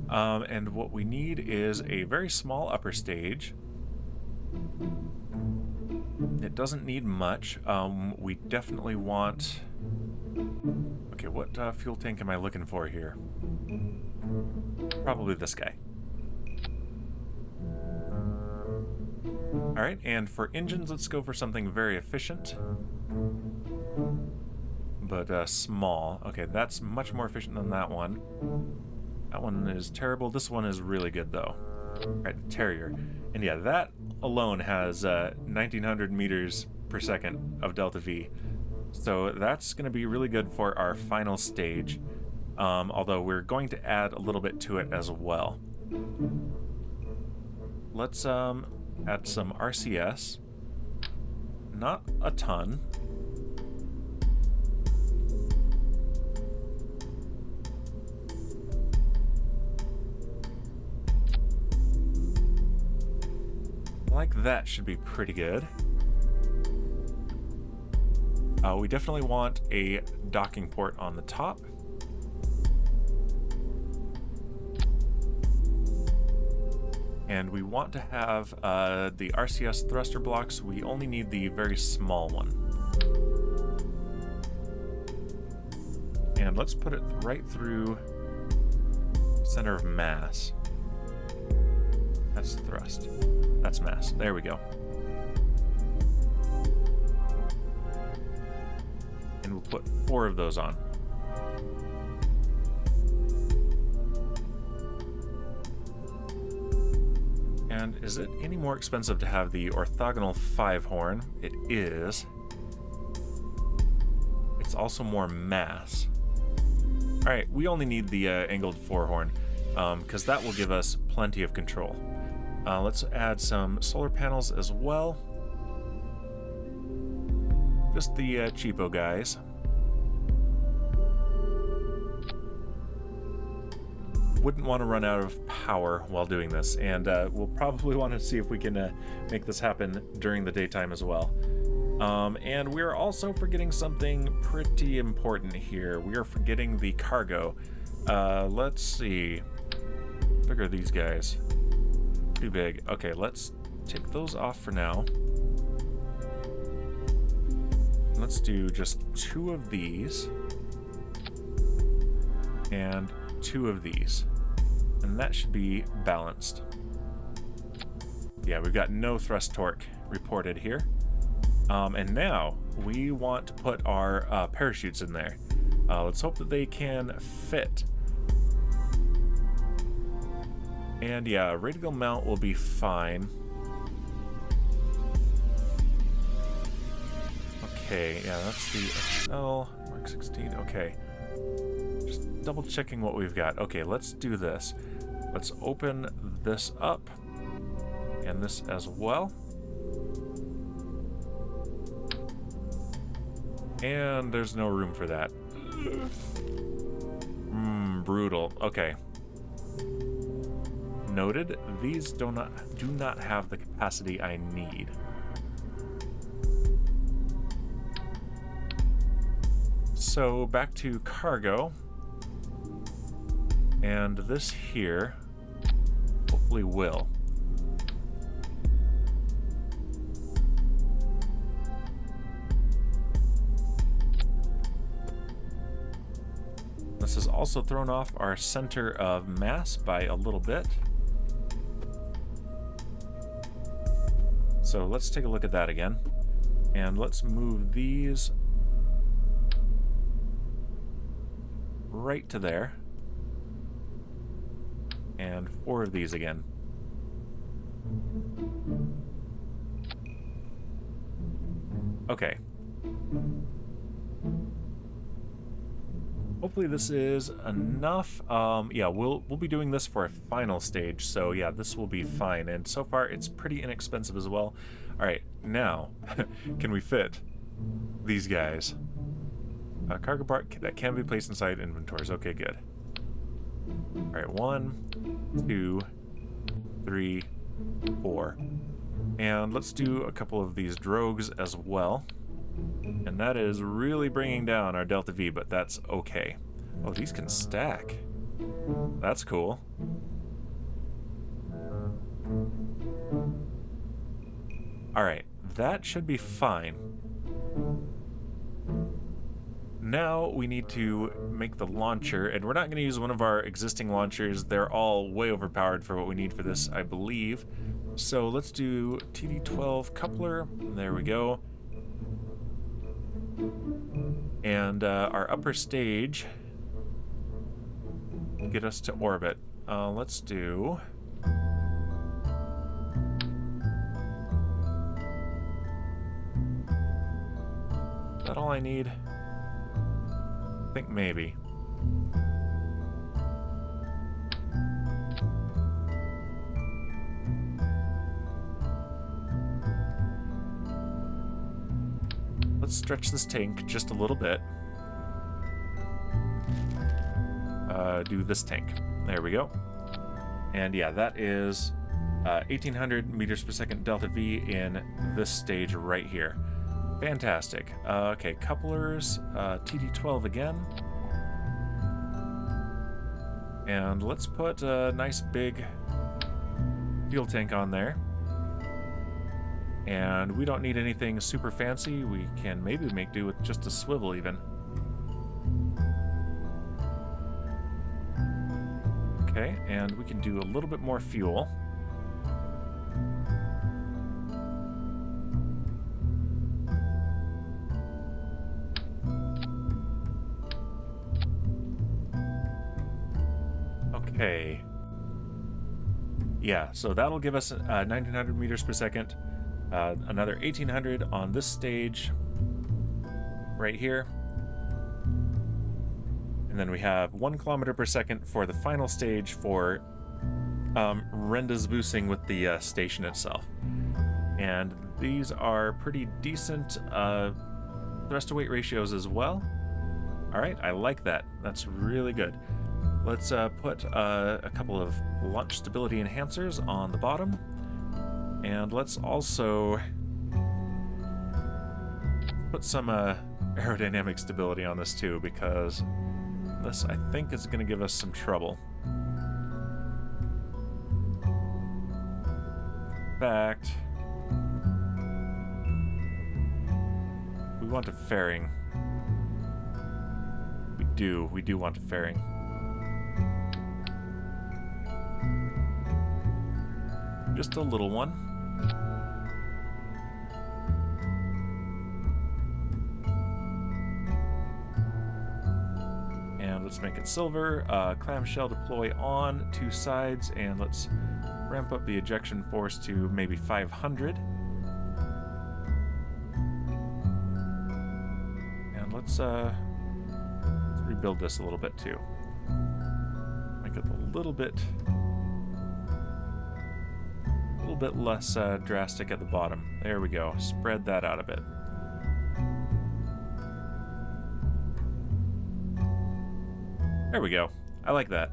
[SPEAKER 1] And what we need is a very small upper stage. It doesn't need much. We definitely want... Okay, what fuel tank am I looking for here? Probably this guy. Alright, and for engines, let's go for something very efficient. But small. Okay, that's much more efficient than that one. That one is terrible. This one is really good, though. Alright, Terrier. And yeah, that alone has 1900 meters per second of delta V. So that's going to be really good for our final stage. Although we're going to add a little bit to it as well. Let's add some RCS. Not a ton. Like that should be pretty good. We definitely want a docking port on the top. And we want to have the RCS thruster blocks. We only need the very small one. And let's put it right through center of mass. That's thrust. That's mass. There we go. And we'll put 4 of those on. And is it any more expensive to have the orthogonal 5-horn? It is. It's also more mass. Alright, we only need the angled 4-horn, because that will give us plenty of control. Let's add some solar panels as well. Just the cheapo guys. Wouldn't want to run out of power while doing this, and we'll probably want to see if we can make this happen during the daytime as well. And we're also forgetting something pretty important here. We are forgetting the cargo. Let's see. How big are these guys? Too big. Okay, let's take those off for now. Let's do just 2 of these. And 2 of these. And that should be balanced. Yeah, we've got no thrust torque reported here. And now we want to put our parachutes in there. Let's hope that they can fit. And yeah, radial mount will be fine. Okay, yeah, that's the XL Mark 16. Okay. Just double checking what we've got. Okay, let's do this. Let's open this up. And this as well. And there's no room for that. Brutal. Okay. Noted. These do not have the capacity I need. So back to cargo. And this here hopefully will. This has also thrown off our center of mass by a little bit. So let's take a look at that again. And let's move these right to there. And 4 of these again. Okay. Hopefully this is enough. Yeah, we'll be doing this for a final stage, so yeah, this will be fine. And so far, it's pretty inexpensive as well. All right, now, can we fit these guys? A cargo part that can be placed inside inventories. Okay, good. All right, 1, 2, 3, 4. And let's do a couple of these drogues as well. And that is really bringing down our delta V, but that's okay. Oh, these can stack. That's cool. Alright, that should be fine. Now we need to make the launcher, and we're not going to use one of our existing launchers. They're all way overpowered for what we need for this, I believe. So let's do TD12 coupler. There we go. And our upper stage get us to orbit. Let's do... Is that all I need? I think maybe. Let's stretch this tank just a little bit. Do this tank. There we go. And yeah, that is 1800 meters per second delta V in this stage right here. Fantastic. Okay, couplers, TD12 again. And let's put a nice big fuel tank on there. And we don't need anything super fancy. We can maybe make do with just a swivel even. Okay, and we can do a little bit more fuel. Okay. Yeah, so that'll give us 1900 meters per second. Another 1800 on this stage right here. And then we have 1 kilometer per second for the final stage for rendezvousing with the station itself. And these are pretty decent thrust to weight ratios as well. All right, I like that. That's really good. Let's put a couple of launch stability enhancers on the bottom. And let's also put some aerodynamic stability on this too, because this, I think, is going to give us some trouble. In fact, we want a fairing. We do want a fairing. Just a little one. And let's make it silver. Clamshell deploy on 2 sides, and let's ramp up the ejection force to maybe 500. And let's rebuild this a little bit too. Make it a little bit less drastic at the bottom. There we go. Spread that out a bit. There we go. I like that.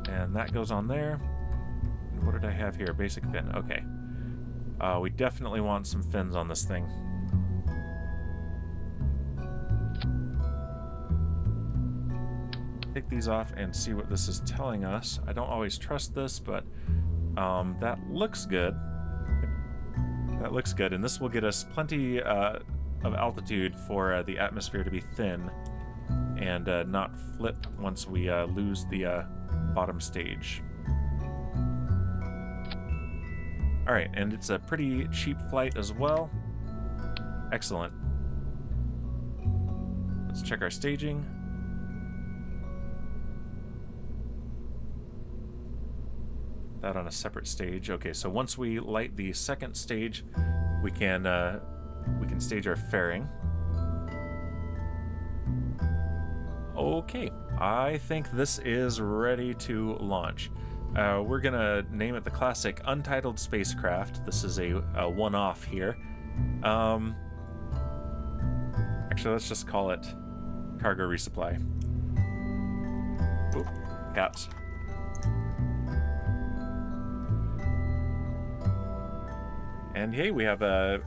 [SPEAKER 1] And that goes on there. And what did I have here? Basic fin. Okay. We definitely want some fins on this thing. Take these off and see what this is telling us. I don't always trust this, but that looks good. That looks good, and this will get us plenty of altitude for the atmosphere to be thin and not flip once we lose the bottom stage. Alright, and it's a pretty cheap flight as well. Excellent. Let's check our staging. That on a separate stage. Okay, so once we light the second stage, we can stage our fairing. Okay, I think this is ready to launch. We're gonna name it the classic Untitled Spacecraft. This is a one-off here. Actually, let's just call it Cargo Resupply. Oop, caps. And hey, we have a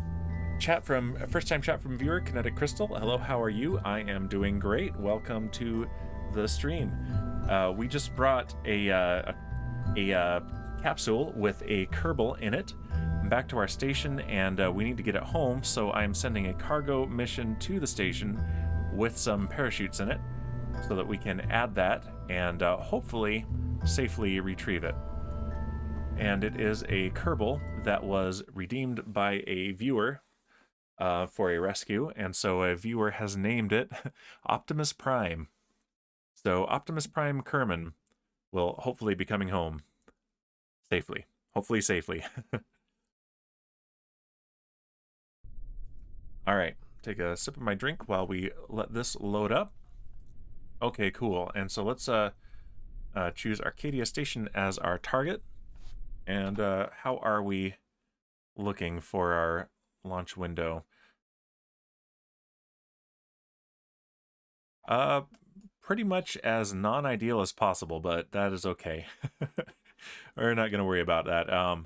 [SPEAKER 1] first-time chat from viewer Kinetic Crystal. Hello, how are you? I am doing great. Welcome to the stream. We just brought a capsule with a Kerbal in it back to our station, and we need to get it home, so I'm sending a cargo mission to the station with some parachutes in it so that we can add that and hopefully safely retrieve it. And it is a Kerbal that was redeemed by a viewer for a rescue, and so a viewer has named it Optimus Prime. So Optimus Prime Kerbin will hopefully be coming home safely. Hopefully safely. All right, take a sip of my drink while we let this load up. Okay, cool. And so let's choose Arcadia Station as our target. And how are we looking for our launch window? Pretty much as non-ideal as possible, but that is okay. We're not going to worry about that.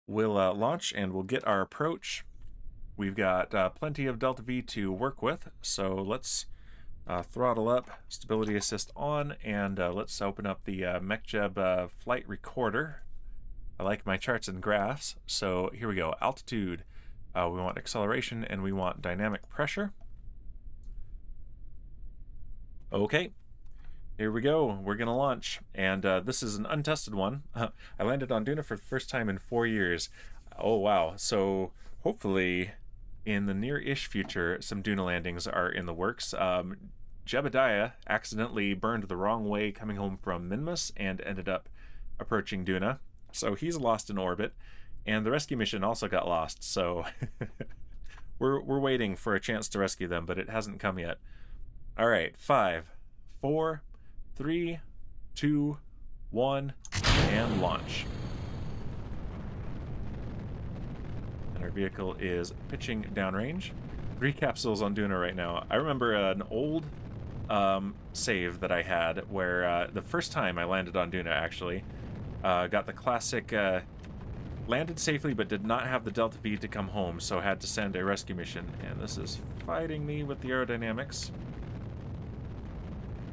[SPEAKER 1] We'll launch and we'll get our approach. We've got plenty of Delta V to work with, so let's throttle up, stability assist on, and let's open up the MechJeb flight recorder. I like my charts and graphs, so here we go. Altitude, we want acceleration, and we want dynamic pressure. Okay, here we go. We're gonna launch, and this is an untested one. I landed on Duna for the first time in 4 years. Oh wow! So hopefully, in the near-ish future, some Duna landings are in the works. Jebediah accidentally burned the wrong way coming home from Minmus and ended up approaching Duna, so he's lost in orbit, and the rescue mission also got lost. So we're waiting for a chance to rescue them, but it hasn't come yet. All right, 5, 4, 3, 2, 1, and launch. And our vehicle is pitching downrange. 3 capsules on Duna right now. I remember an old save that I had where the first time I landed on Duna, actually, got the classic landed safely but did not have the Delta V to come home, so had to send a rescue mission. And this is fighting me with the aerodynamics.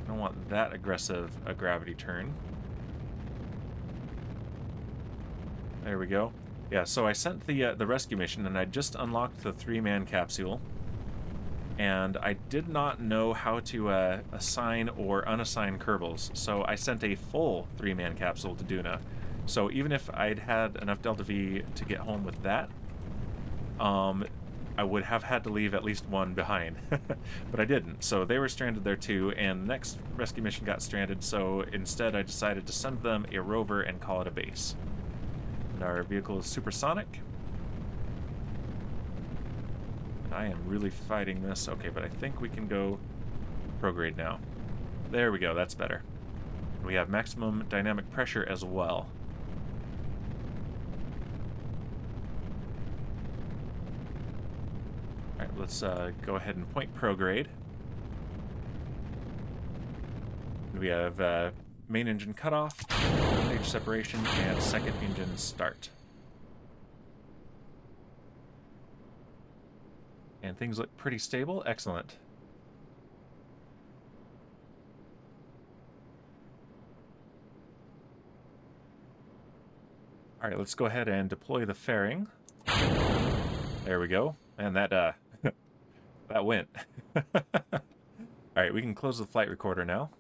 [SPEAKER 1] I don't want that aggressive a gravity turn. There we go. Yeah, so I sent the rescue mission, and I just unlocked the 3-man capsule. And I did not know how to assign or unassign Kerbals, so I sent a full 3-man capsule to Duna. So even if I'd had enough Delta V to get home with that, I would have had to leave at least one behind. But I didn't, so they were stranded there too, and the next rescue mission got stranded, so instead I decided to send them a rover and call it a base. And our vehicle is supersonic. And I am really fighting this. Okay, but I think we can go prograde now. There we go, that's better. We have maximum dynamic pressure as well. Alright, let's go ahead and point prograde. We have main engine cutoff, stage separation, and second engine start. And things look pretty stable. Excellent. Alright, let's go ahead and deploy the fairing. There we go. And that that went. Alright, we can close the flight recorder now.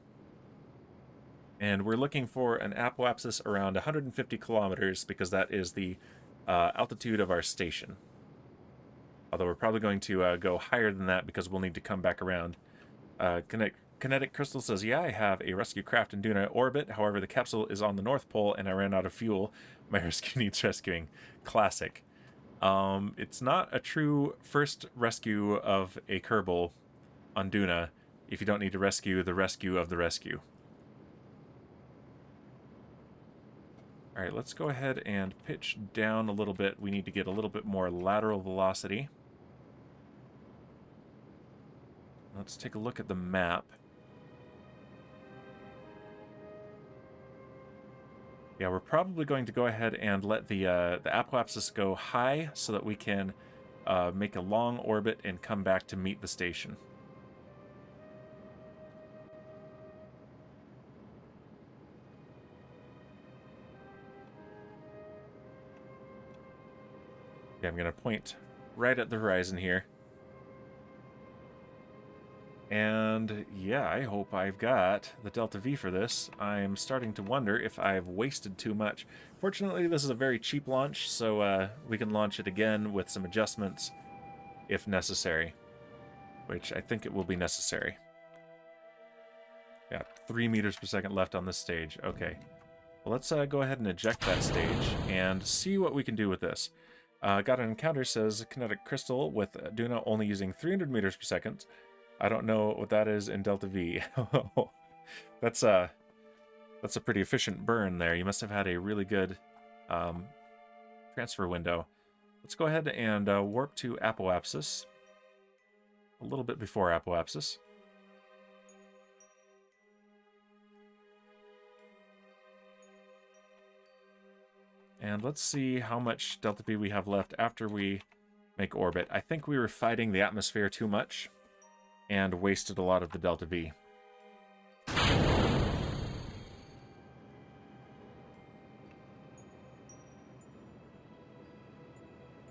[SPEAKER 1] And we're looking for an apoapsis around 150 kilometers because that is the altitude of our station. Although we're probably going to go higher than that because we'll need to come back around. Kinetic Crystal says, yeah, I have a rescue craft in Duna orbit. However, the capsule is on the North Pole and I ran out of fuel. My rescue needs rescuing. Classic. It's not a true first rescue of a Kerbal on Duna if you don't need to rescue the rescue of the rescue. All right, let's go ahead and pitch down a little bit. We need to get a little bit more lateral velocity. Let's take a look at the map. Yeah, we're probably going to go ahead and let the apoapsis go high so that we can make a long orbit and come back to meet the station. Yeah, I'm going to point right at the horizon here. And yeah, I hope I've got the Delta V for this. I'm starting to wonder if I've wasted too much. Fortunately, this is a very cheap launch, so we can launch it again with some adjustments if necessary, which I think it will be necessary. Yeah, 3 meters per second left on this stage. Okay. Well, let's go ahead and eject that stage and see what we can do with this. Got an encounter, says kinetic crystal with Duna only using 300 meters per second. I don't know what that is in Delta V. That's a pretty efficient burn there. You must have had a really good transfer window. Let's go ahead and warp to apoapsis. A little bit before apoapsis. And let's see how much Delta V we have left after we make orbit. I think we were fighting the atmosphere too much and wasted a lot of the Delta V.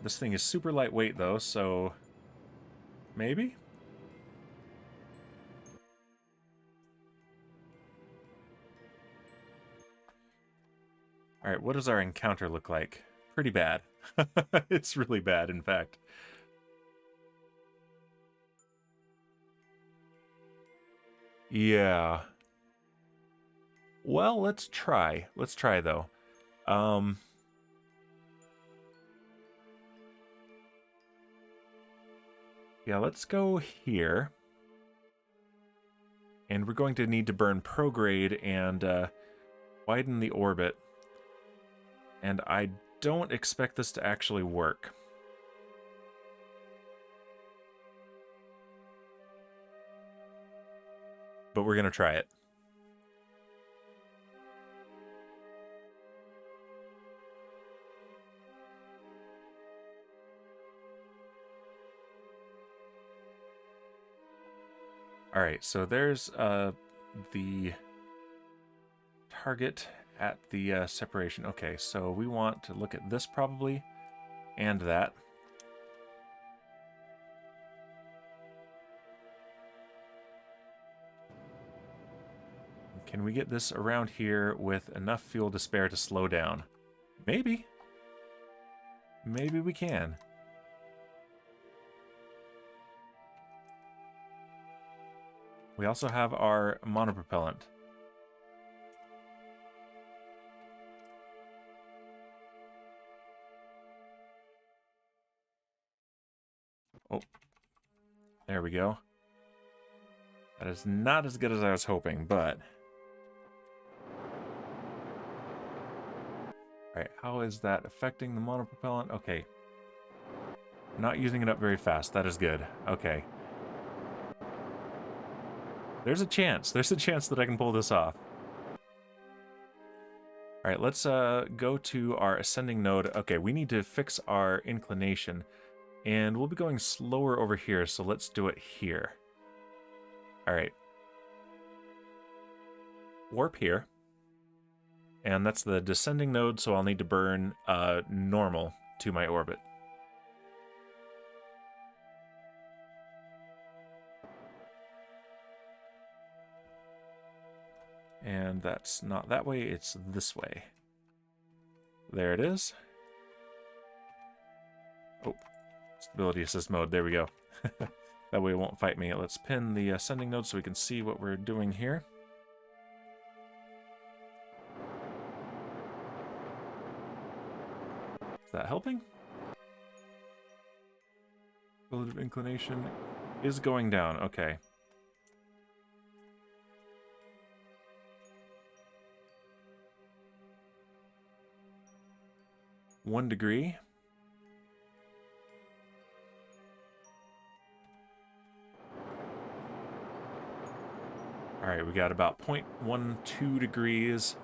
[SPEAKER 1] This thing is super lightweight though, so maybe? Alright, what does our encounter look like? Pretty bad. It's really bad, in fact. Yeah. Well, let's try. Let's try, though. Yeah, let's go here. And we're going to need to burn prograde and widen the orbit. And I don't expect this to actually work. But we're going to try it. Alright, so there's the target at the separation. Okay, so we want to look at this probably, and that. Can we get this around here with enough fuel to spare to slow down? Maybe. Maybe we can. We also have our monopropellant. Oh, there we go. That is not as good as I was hoping, but... Alright, how is that affecting the monopropellant? Okay. Not using it up very fast. That is good. Okay. There's a chance. There's a chance that I can pull this off. Alright, let's go to our ascending node. Okay, we need to fix our inclination. And we'll be going slower over here, so let's do it here. Alright. Warp here. And that's the descending node, so I'll need to burn normal to my orbit. And that's not that way, it's this way. There it is. Oh, stability assist mode, there we go. That way it won't fight me. Let's pin the ascending node so we can see what we're doing here. Is that helping? Relative inclination is going down, okay. 1 degree. All right, we got about 0.12 degrees.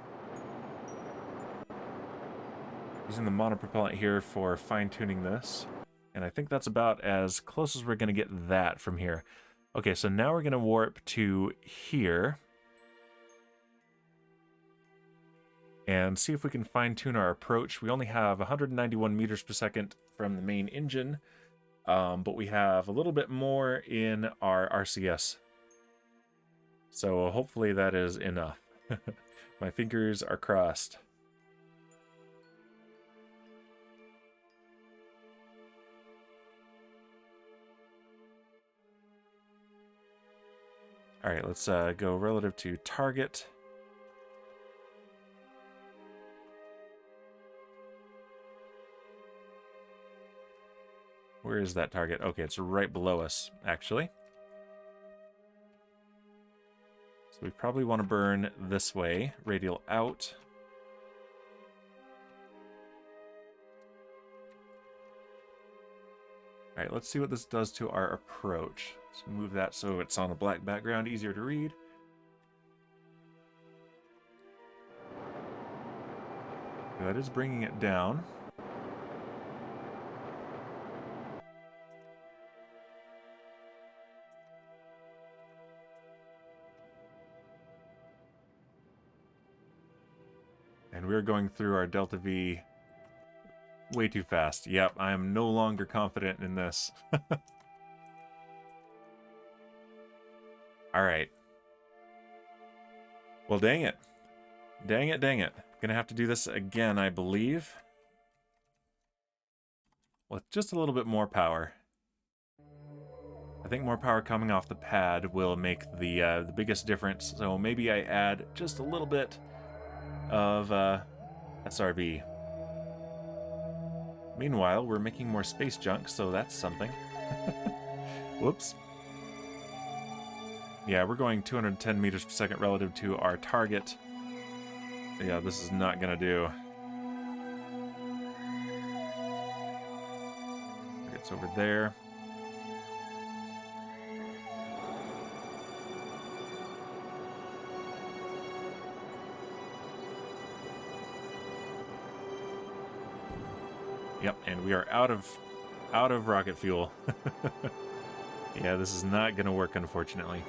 [SPEAKER 1] Using the monopropellant here for fine-tuning this. And I think that's about as close as we're going to get that from here. Okay, so now we're going to warp to here. And see if we can fine-tune our approach. We only have 191 meters per second from the main engine. But we have a little bit more in our RCS. So hopefully that is enough. My fingers are crossed. All right, let's go relative to target. Where is that target? Okay, it's right below us, actually. So we probably want to burn this way, radial out. All right, let's see what this does to our approach. Let's move that so it's on a black background, easier to read. That is bringing it down. And we're going through our Delta V way too fast. Yep, I am no longer confident in this. All right. Well, dang it. Dang it, dang it. Gonna have to do this again, I believe. With just a little bit more power. I think more power coming off the pad will make the biggest difference. So maybe I add just a little bit of SRB. Meanwhile, we're making more space junk, so that's something. Whoops. Yeah, we're going 210 meters per second relative to our target. Yeah, this is not gonna do. It's over there. Yep, and we are out of rocket fuel. Yeah, this is not going to work, unfortunately.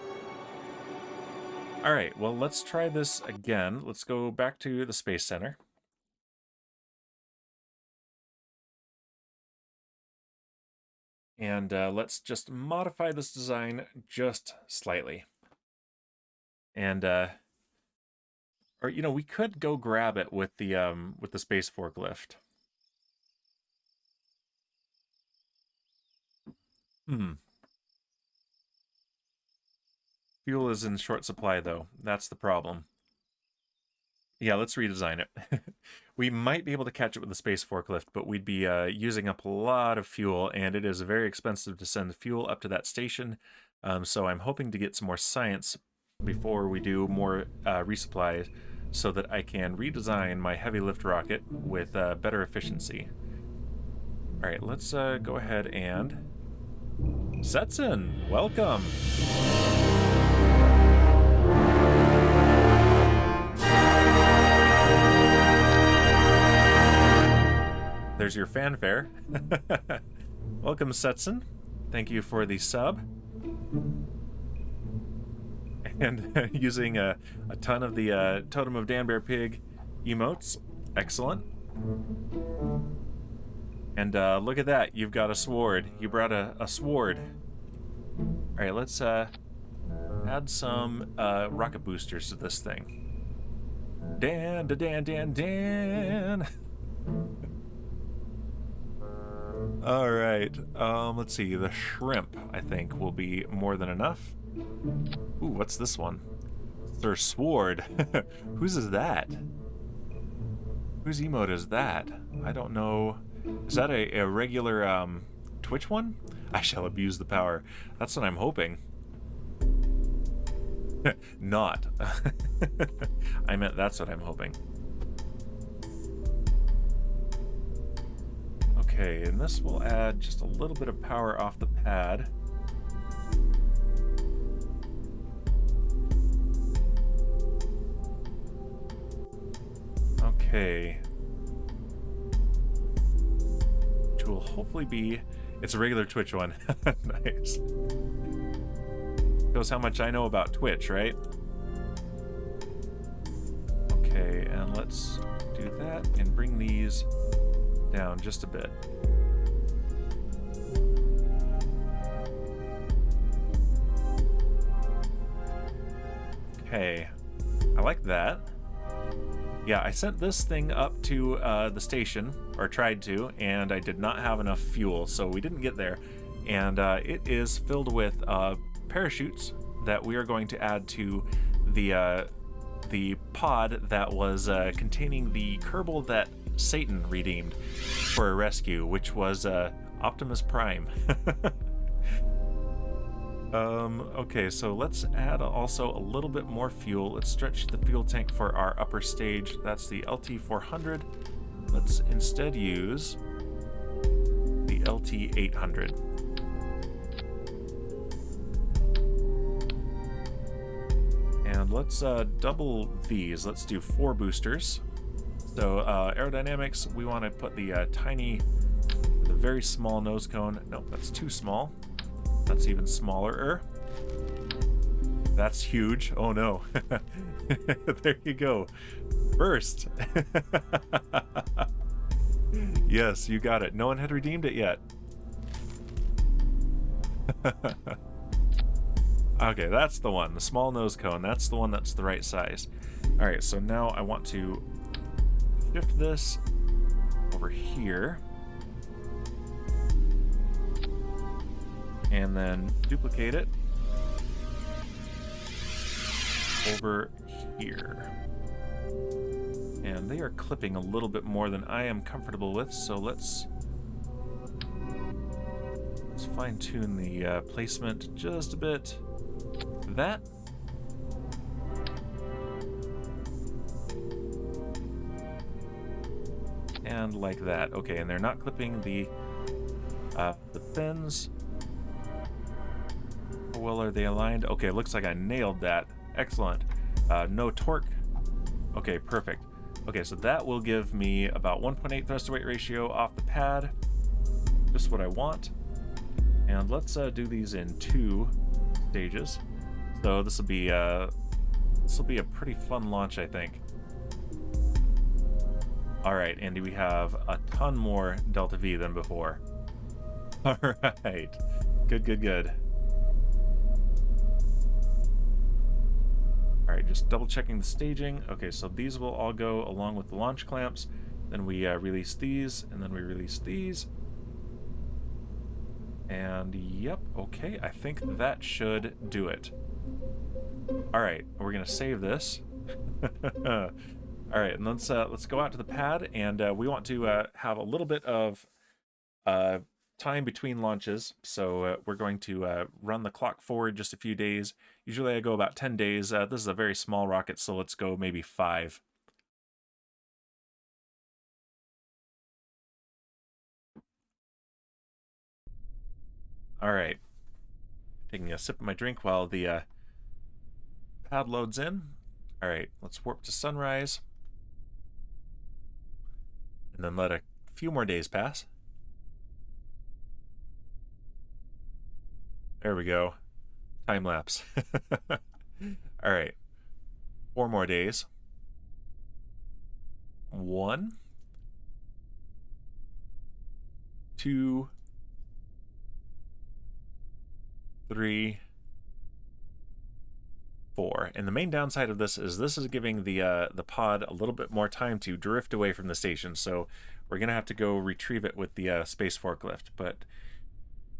[SPEAKER 1] All right, well, let's try this again. Let's go back to the Space Center. And let's just modify this design just slightly. And or you know, we could go grab it with the space forklift. Fuel is in short supply, though. That's the problem. Yeah, let's redesign it. We might be able to catch it with the space forklift, but we'd be using up a lot of fuel, and it is very expensive to send fuel up to that station. So I'm hoping to get some more science before we do more resupply so that I can redesign my heavy lift rocket with better efficiency. All right, let's go ahead and... Setson, welcome! There's your fanfare. Welcome, Setson. Thank you for the sub. And using a ton of the Totem of Danbear Pig emotes. Excellent. And look at that. You've got a sword. You brought a sword. All right, let's add some rocket boosters to this thing. Dan. All right, let's see. The shrimp, I think, will be more than enough. Ooh, what's this one? Their sword. Whose is that? Whose emote is that? I don't know. Is that a regular Twitch one? I shall abuse the power. That's what I'm hoping. Not. I meant that's what I'm hoping. Okay, and this will add just a little bit of power off the pad. Okay. Which will hopefully be... It's a regular Twitch one. Nice. Shows how much I know about Twitch, right? Okay, and let's do that and bring these down just a bit. Okay, I like that. Yeah, I sent this thing up to the station, or tried to, and I did not have enough fuel, so we didn't get there. And it is filled with parachutes that we are going to add to the pod that was containing the Kerbal that Satan redeemed for a rescue, which was Optimus Prime. Okay, so let's add also a little bit more fuel. Let's stretch the fuel tank for our upper stage. That's the LT400. Let's instead use the LT800. And let's double these. Let's do 4 boosters. So aerodynamics, we want to put the the very small nose cone. Nope, that's too small. That's even smaller. That's huge. Oh no. There you go. Burst. Yes, you got it. No one had redeemed it yet. Okay, that's the one. The small nose cone. That's the one that's the right size. All right, so now I want to shift this over here. And then duplicate it over here. And they are clipping a little bit more than I am comfortable with, so let's fine-tune the placement just a bit. That. And like that. Okay, and they're not clipping the fins. How well are they aligned? Okay, looks like I nailed that. Excellent. No torque. Okay, perfect. Okay, so that will give me about 1.8 thrust to weight ratio off the pad. Just what I want. And let's do these in 2 stages. So this will be a pretty fun launch, I think. All right, Andy, we have a ton more Delta V than before. All right, good. All right, just double checking the staging. Okay, so these will all go along with the launch clamps. Then we release these, and then we release these. And yep, okay, I think that should do it. All right, we're gonna save this. All right, and let's go out to the pad, and we want to have a little bit of time between launches. So we're going to run the clock forward just a few days. Usually I go about 10 days. This is a very small rocket, so let's go maybe 5. All right, taking a sip of my drink while the pad loads in. All right, let's warp to sunrise. And then let a few more days pass. There we go. Time lapse. All right. 4 more days. 1, 2, 3, 4. And the main downside of this is giving the pod a little bit more time to drift away from the station. So we're gonna have to go retrieve it with the space forklift, but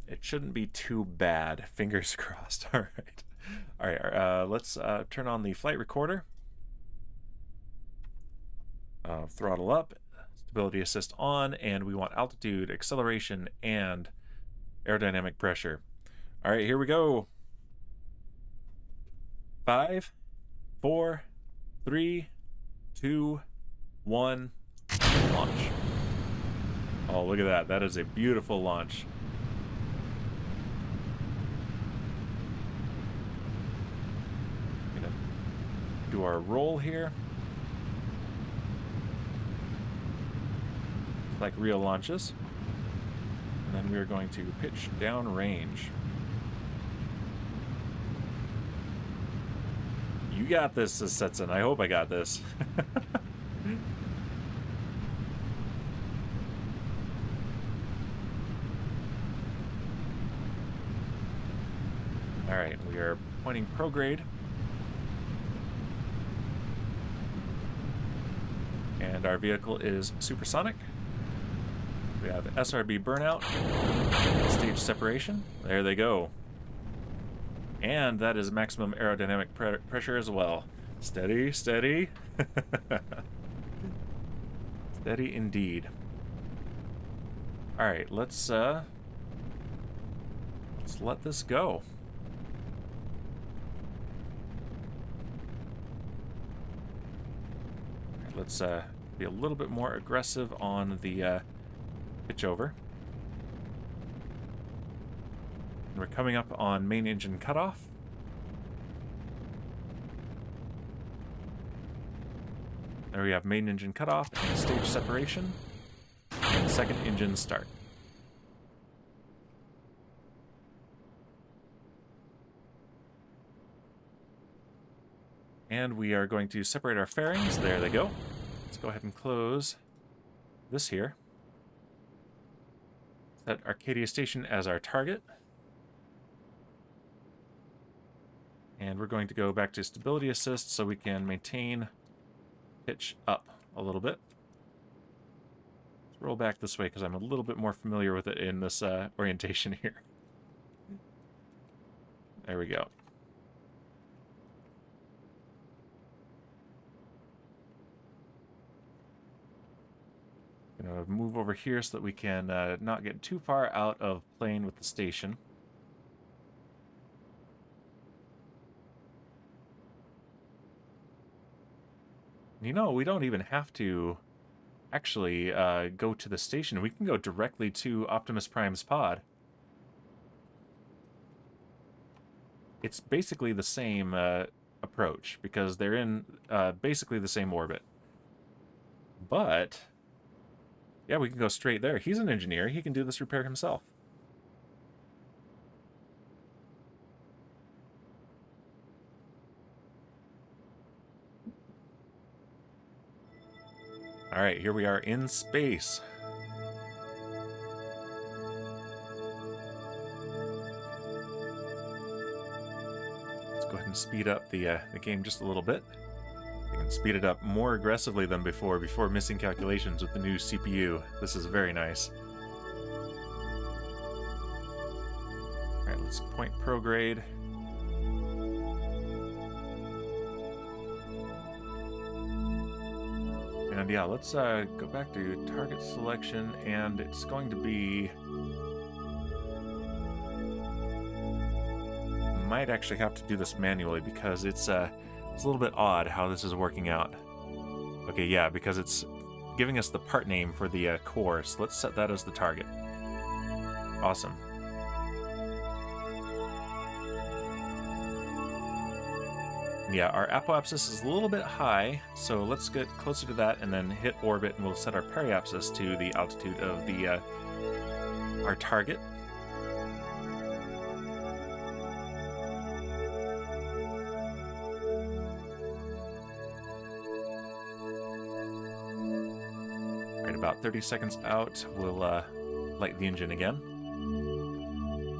[SPEAKER 1] it shouldn't be too bad. Fingers crossed. All right. Let's turn on the flight recorder. Throttle up, stability assist on, and we want altitude, acceleration, and aerodynamic pressure. All right, here we go. 5, 4, 3, 2, 1, launch. Oh, look at that. That is a beautiful launch. Gonna do our roll here. Like real launches. And then we're going to pitch down range. You got this, Setsun. I hope I got this. Alright, we are pointing prograde. And our vehicle is supersonic. We have SRB burnout, stage separation. There they go. And that is maximum aerodynamic pressure as well. Steady, steady. Steady indeed. All right, let's let this go. All right, let's be a little bit more aggressive on the pitch over. We're coming up on main engine cutoff. There we have main engine cutoff and stage separation. And second engine start. And we are going to separate our fairings. There they go. Let's go ahead and close this here. Set Arcadia Station as our target. And we're going to go back to stability assist so we can maintain pitch up a little bit. Let's roll back this way because I'm a little bit more familiar with it in this orientation here. There we go. Gonna move over here so that we can not get too far out of plane with the station. You know, we don't even have to actually go to the station. We can go directly to Optimus Prime's pod. It's basically the same approach because they're in basically the same orbit. But yeah, we can go straight there. He's an engineer. He can do this repair himself. All right, here we are in space. Let's go ahead and speed up the game just a little bit. We can speed it up more aggressively than before missing calculations with the new CPU. This is very nice. All right, let's point prograde. And yeah, let's go back to target selection, and it's going to be... Might actually have to do this manually because it's a little bit odd how this is working out. Okay, yeah, because it's giving us the part name for the core, so let's set that as the target. Awesome. Yeah, our apoapsis is a little bit high, so let's get closer to that and then hit orbit, and we'll set our periapsis to the altitude of the our target. Right, about 30 seconds out, we'll light the engine again.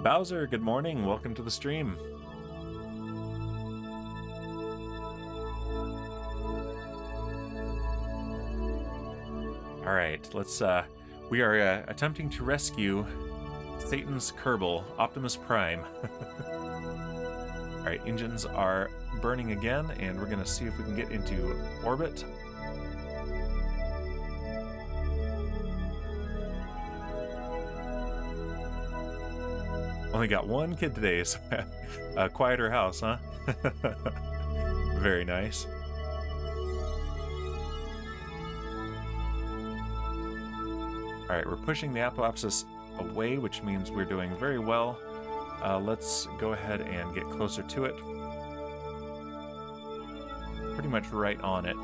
[SPEAKER 1] Bowser, good morning. Welcome to the stream. All right, let's, we are attempting to rescue Satan's Kerbal, Optimus Prime. All right, engines are burning again, and we're gonna see if we can get into orbit. Only got one kid today, so a quieter house, huh? Very nice. All All right, we're pushing the apoapsis away, which means we're doing very well. Let's go ahead and get closer to it. Pretty much right on it.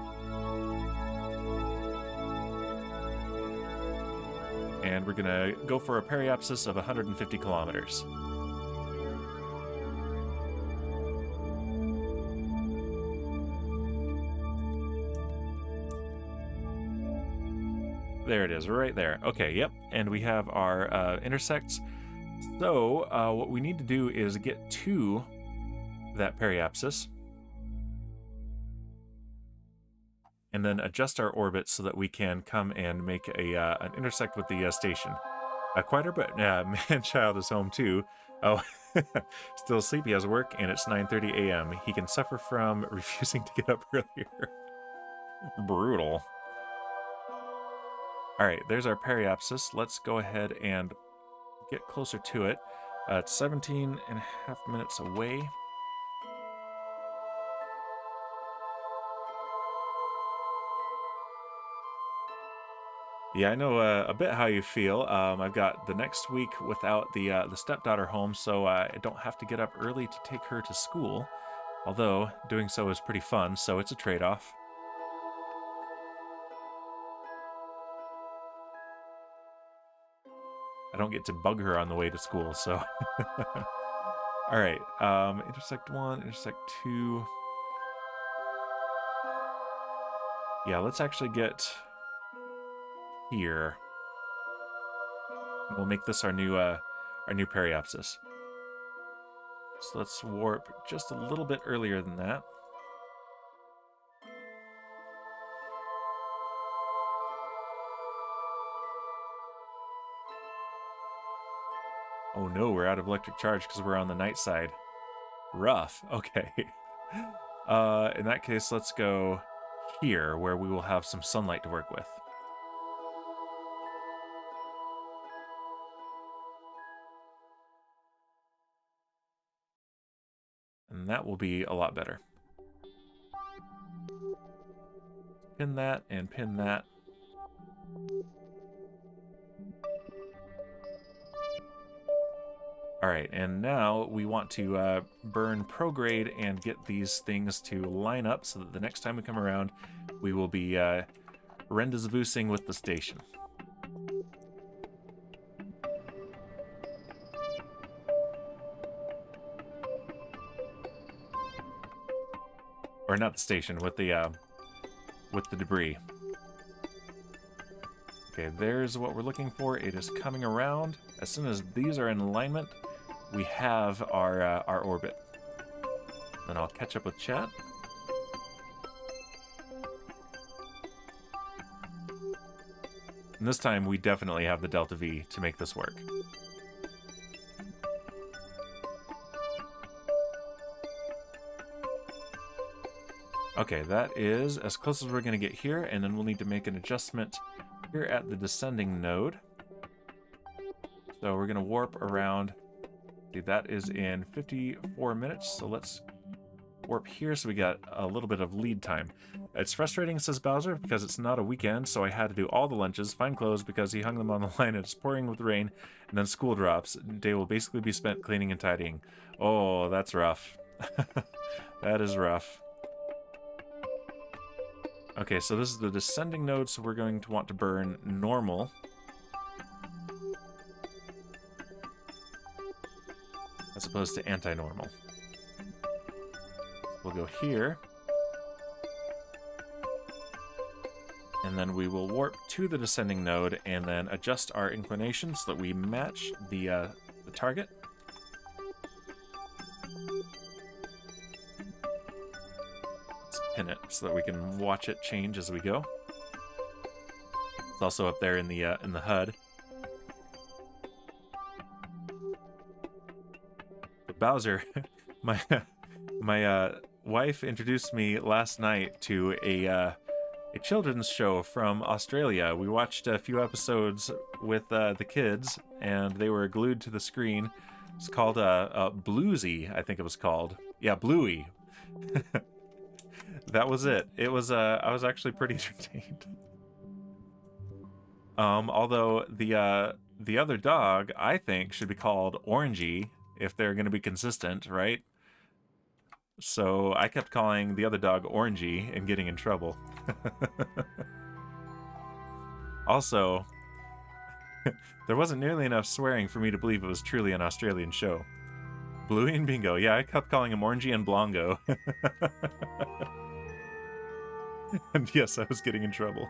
[SPEAKER 1] And we're gonna go for a periapsis of 150 kilometers. There it is, right there. Okay, yep. And we have our intersects. So what we need to do is get to that periapsis and then adjust our orbit so that we can come and make an intersect with the station. Quite a bit. Man-child is home too. Oh, still asleep. He has work, and it's 9:30 a.m. He can suffer from refusing to get up earlier. Brutal. All right, there's our periapsis. Let's go ahead and get closer to it. It's 17 and a half minutes away. Yeah, I know a bit how you feel. I've got the next week without the stepdaughter home, so I don't have to get up early to take her to school. Although, doing so is pretty fun, so it's a trade-off. I don't get to bug her on the way to school, so... Alright, intersect 1, intersect 2... Yeah, let's actually get... here. We'll make this our new periapsis. So let's warp just a little bit earlier than that. Oh no, we're out of electric charge because we're on the night side. Rough. Okay. In that case, let's go here, where we will have some sunlight to work with. And that will be a lot better. Pin that and pin that. Alright, and now we want to burn prograde and get these things to line up so that the next time we come around, we will be rendezvousing with the station. Or not the station, with the debris. Okay, there's what we're looking for. It is coming around. As soon as these are in alignment, we have our orbit. Then I'll catch up with chat. And this time we definitely have the Delta V to make this work. Okay, that is as close as we're going to get here, and then we'll need to make an adjustment here at the descending node. So we're going to warp around. See, that is in 54 minutes, so let's warp here so we got a little bit of lead time. It's frustrating, says Bowser, because it's not a weekend, so I had to do all the lunches, find clothes because he hung them on the line and it's pouring with rain, and then school drops. Day will basically be spent cleaning and tidying. Oh, that's rough. That is rough. Okay, so this is the descending node, so we're going to want to burn normal. As opposed to anti-normal. We'll go here. And then we will warp to the descending node and then adjust our inclination so that we match the target. Let's pin it so that we can watch it change as we go. It's also up there in the HUD. Bowser, my wife introduced me last night to a children's show from Australia. We watched a few episodes with the kids, and they were glued to the screen. It's called Bluesy, I think it was called. Yeah, Bluey. That was it. It was I was actually pretty entertained. Although the other dog, I think, should be called Orangey if they're going to be consistent, right? So I kept calling the other dog Orangey and getting in trouble. Also, there wasn't nearly enough swearing for me to believe it was truly an Australian show. Bluey and Bingo. Yeah, I kept calling him Orangey and Blongo. And yes, I was getting in trouble.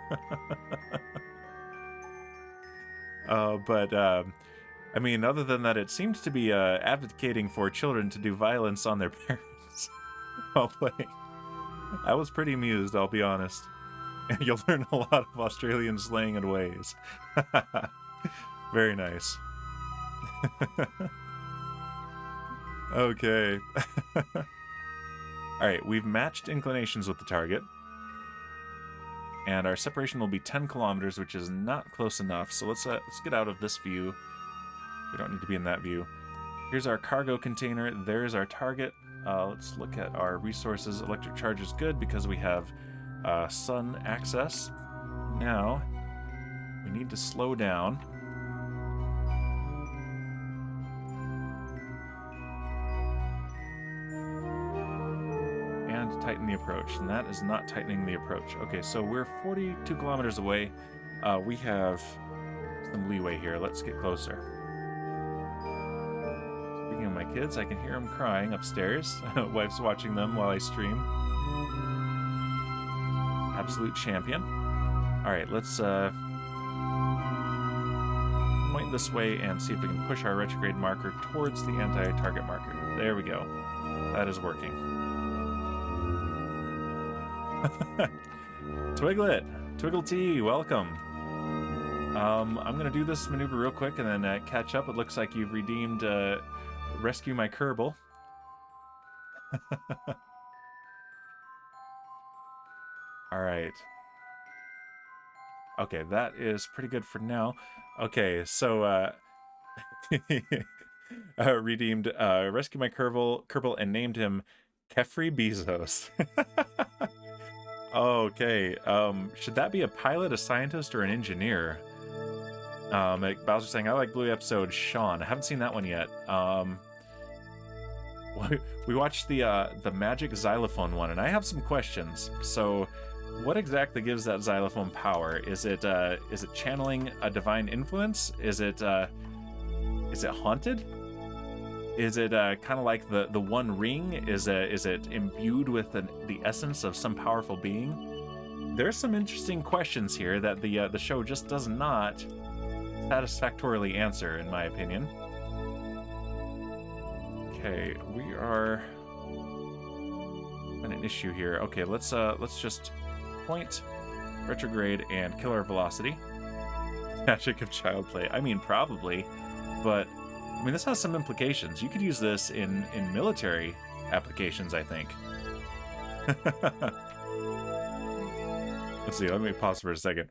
[SPEAKER 1] I mean, other than that, it seemed to be advocating for children to do violence on their parents while playing. I was pretty amused, I'll be honest. You'll learn a lot of Australian slang and ways. Very nice. Okay. Alright, we've matched inclinations with the target. And our separation will be 10 kilometers, which is not close enough. So let's get out of this view. We don't need to be in that view. Here's our cargo container. There's our target. Let's look at our resources. Electric charge is good because we have sun access. Now, we need to slow down. And tighten the approach. And that is not tightening the approach. Okay, so we're 42 kilometers away. We have some leeway here. Let's get closer. Speaking of my kids, I can hear them crying upstairs. Wife's watching them while I stream. Absolute champion. Alright, let's point this way and see if we can push our retrograde marker towards the anti-target marker. There we go. That is working. Twiglet! Twiggle T, welcome. I'm going to do this maneuver real quick and then catch up. It looks like you've redeemed Rescue My Kerbal. Alright. Okay, that is pretty good for now. Okay, so redeemed Rescue My Kerbal and named him Keffrey Bezos. Okay, should that be a pilot, a scientist, or an engineer? Bowser saying, I like Blue episode Sean. I haven't seen that one yet. We watched the magic xylophone one, and I have some questions. So, what exactly gives that xylophone power? Is it channeling a divine influence? Is it haunted? Is it kind of like the One Ring? Is it imbued with the essence of some powerful being? There's some interesting questions here that the show just does not satisfactorily answer, in my opinion. Okay, we are an issue here. Okay, let's just point, retrograde, and kill our velocity. Magic of child play. I mean, probably, but I mean, this has some implications. You could use this in military applications, I think. Let's see, let me pause for a second.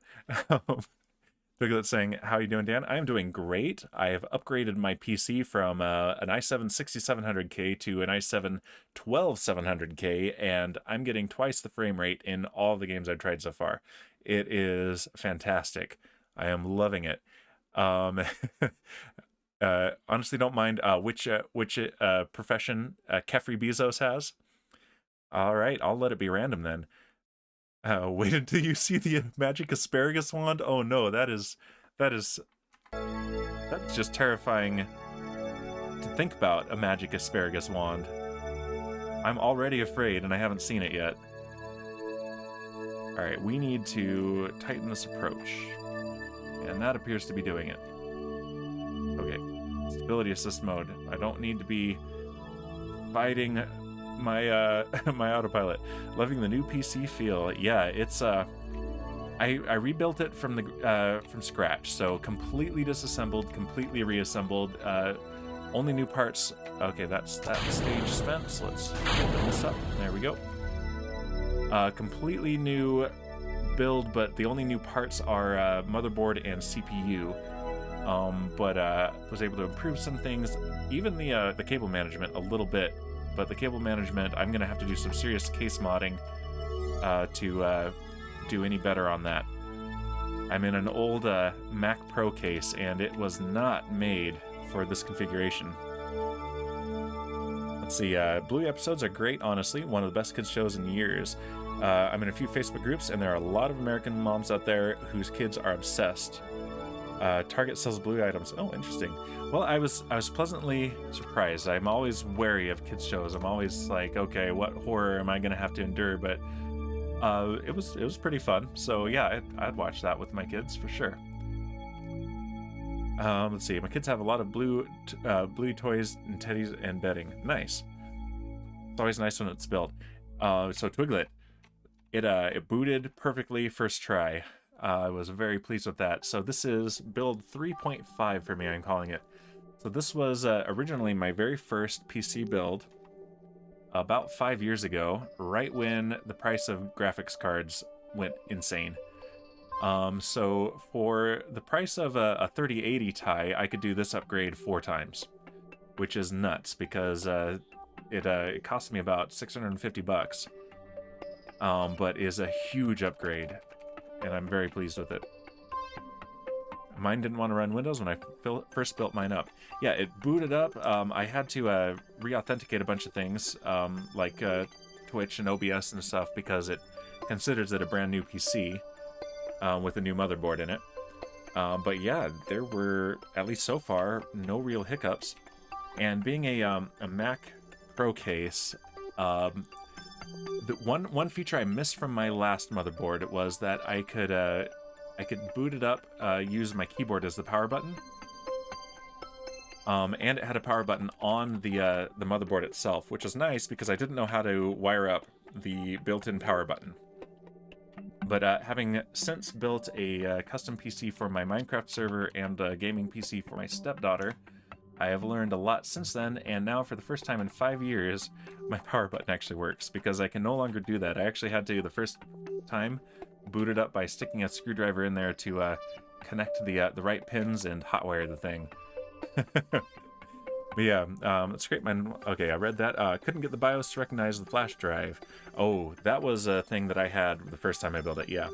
[SPEAKER 1] Twiglet saying, how are you doing, Dan? I am doing great. I have upgraded my PC from an i7 6700K to an i7 12700K, and I'm getting twice the frame rate in all the games I've tried so far. It is fantastic. I am loving it. Honestly, don't mind which profession Keffrey Bezos has. All right, I'll let it be random then. Wait until you see the magic asparagus wand. Oh no, that's just terrifying to think about, a magic asparagus wand. I'm already afraid, and I haven't seen it yet. All right, we need to tighten this approach, and that appears to be doing it. Okay, stability assist mode. I don't need to be fighting my my autopilot. Loving the new PC feel. Yeah, it's I rebuilt it from scratch, so completely disassembled, completely reassembled. Only new parts. Okay, that's that stage spent. So let's open this up. There we go. Completely new build, but the only new parts are motherboard and CPU. But was able to improve some things, even the cable management a little bit. But the cable management, I'm gonna have to do some serious case modding to do any better on that. I'm in an old Mac Pro case, and it was not made for this configuration. Let's see, Bluey episodes are great, honestly. One of the best kids shows in years. I'm in a few Facebook groups, and there are a lot of American moms out there whose kids are obsessed. Target sells Bluey items. Oh, interesting. Well, I was pleasantly surprised. I'm always wary of kids shows. I'm always like, okay, what horror am I gonna have to endure? But it was pretty fun. So yeah, I'd watch that with my kids for sure. Let's see. My kids have a lot of Bluey toys and teddies and bedding. Nice. It's always nice when it's built. So Twiglet, it booted perfectly first try. I was very pleased with that. So this is build 3.5 for me, I'm calling it. So this was originally my very first PC build about 5 years ago, right when the price of graphics cards went insane. So for the price of a 3080 Ti, I could do this upgrade 4 times, which is nuts because it cost me about 650 bucks, but is a huge upgrade, and I'm very pleased with it. Mine didn't want to run Windows when I first built mine up. Yeah, it booted up. I had to re-authenticate a bunch of things, like Twitch and OBS and stuff, because it considers it a brand new PC with a new motherboard in it. But yeah, there were, at least so far, no real hiccups. And being a Mac Pro case, the one feature I missed from my last motherboard was that I could boot it up, use my keyboard as the power button, and it had a power button on the motherboard itself, which was nice because I didn't know how to wire up the built-in power button. But having since built a custom PC for my Minecraft server and a gaming PC for my stepdaughter, I have learned a lot since then, and now for the first time in 5 years, my power button actually works, because I can no longer do that. I actually had to, the first time, boot it up by sticking a screwdriver in there to connect the right pins and hotwire the thing. But yeah, it's great. Okay, I read that. Couldn't get the BIOS to recognize the flash drive. Oh, that was a thing that I had the first time I built it, yeah.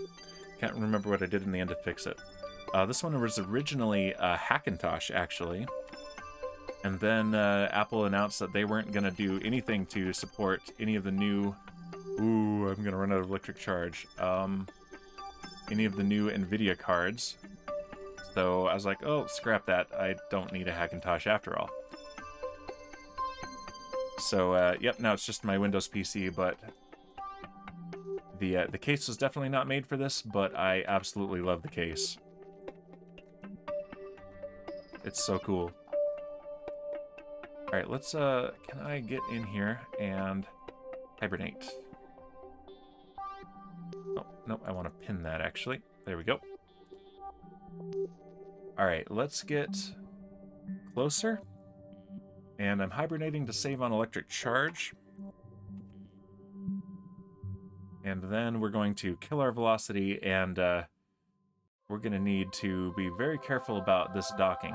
[SPEAKER 1] Can't remember what I did in the end to fix it. This one was originally a Hackintosh, actually. And then Apple announced that they weren't going to do anything to support any of the new... Ooh, I'm going to run out of electric charge. Any of the new NVIDIA cards. So I was like, oh, scrap that. I don't need a Hackintosh after all. So, yep, now it's just my Windows PC, but the case was definitely not made for this, but I absolutely love the case. It's so cool. Alright, let's, can I get in here and hibernate? Oh, nope, I want to pin that, actually. There we go. Alright, let's get closer. And I'm hibernating to save on electric charge. And then we're going to kill our velocity, and we're going to need to be very careful about this docking.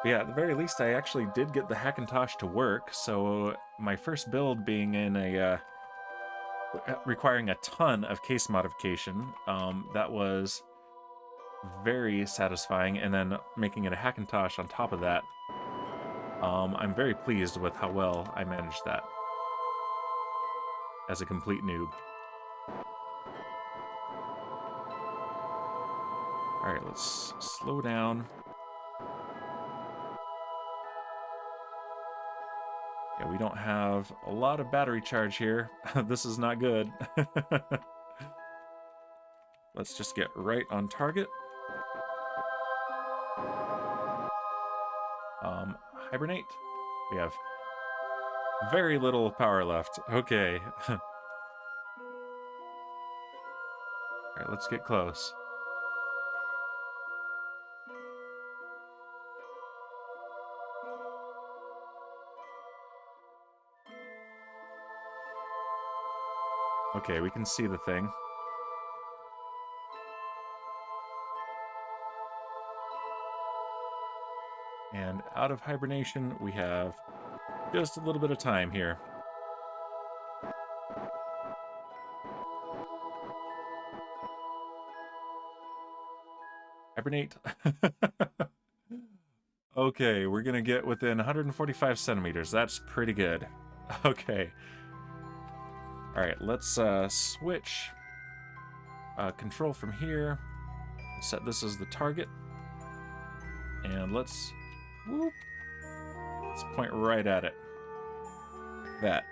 [SPEAKER 1] But yeah, at the very least, I actually did get the Hackintosh to work, so my first build being in a... requiring a ton of case modification, that was very satisfying, and then making it a Hackintosh on top of that, I'm very pleased with how well I managed that as a complete noob. Alright, let's slow down. Yeah, we don't have a lot of battery charge here. This is not good. Let's just get right on target. Hibernate. We have very little power left. Okay. Alright, let's get close. Okay, we can see the thing. And out of hibernation, we have just a little bit of time here. Hibernate. Okay, we're gonna get within 145 centimeters. That's pretty good. Okay. All right, let's switch control from here. Set this as the target. And let's point right at it. That.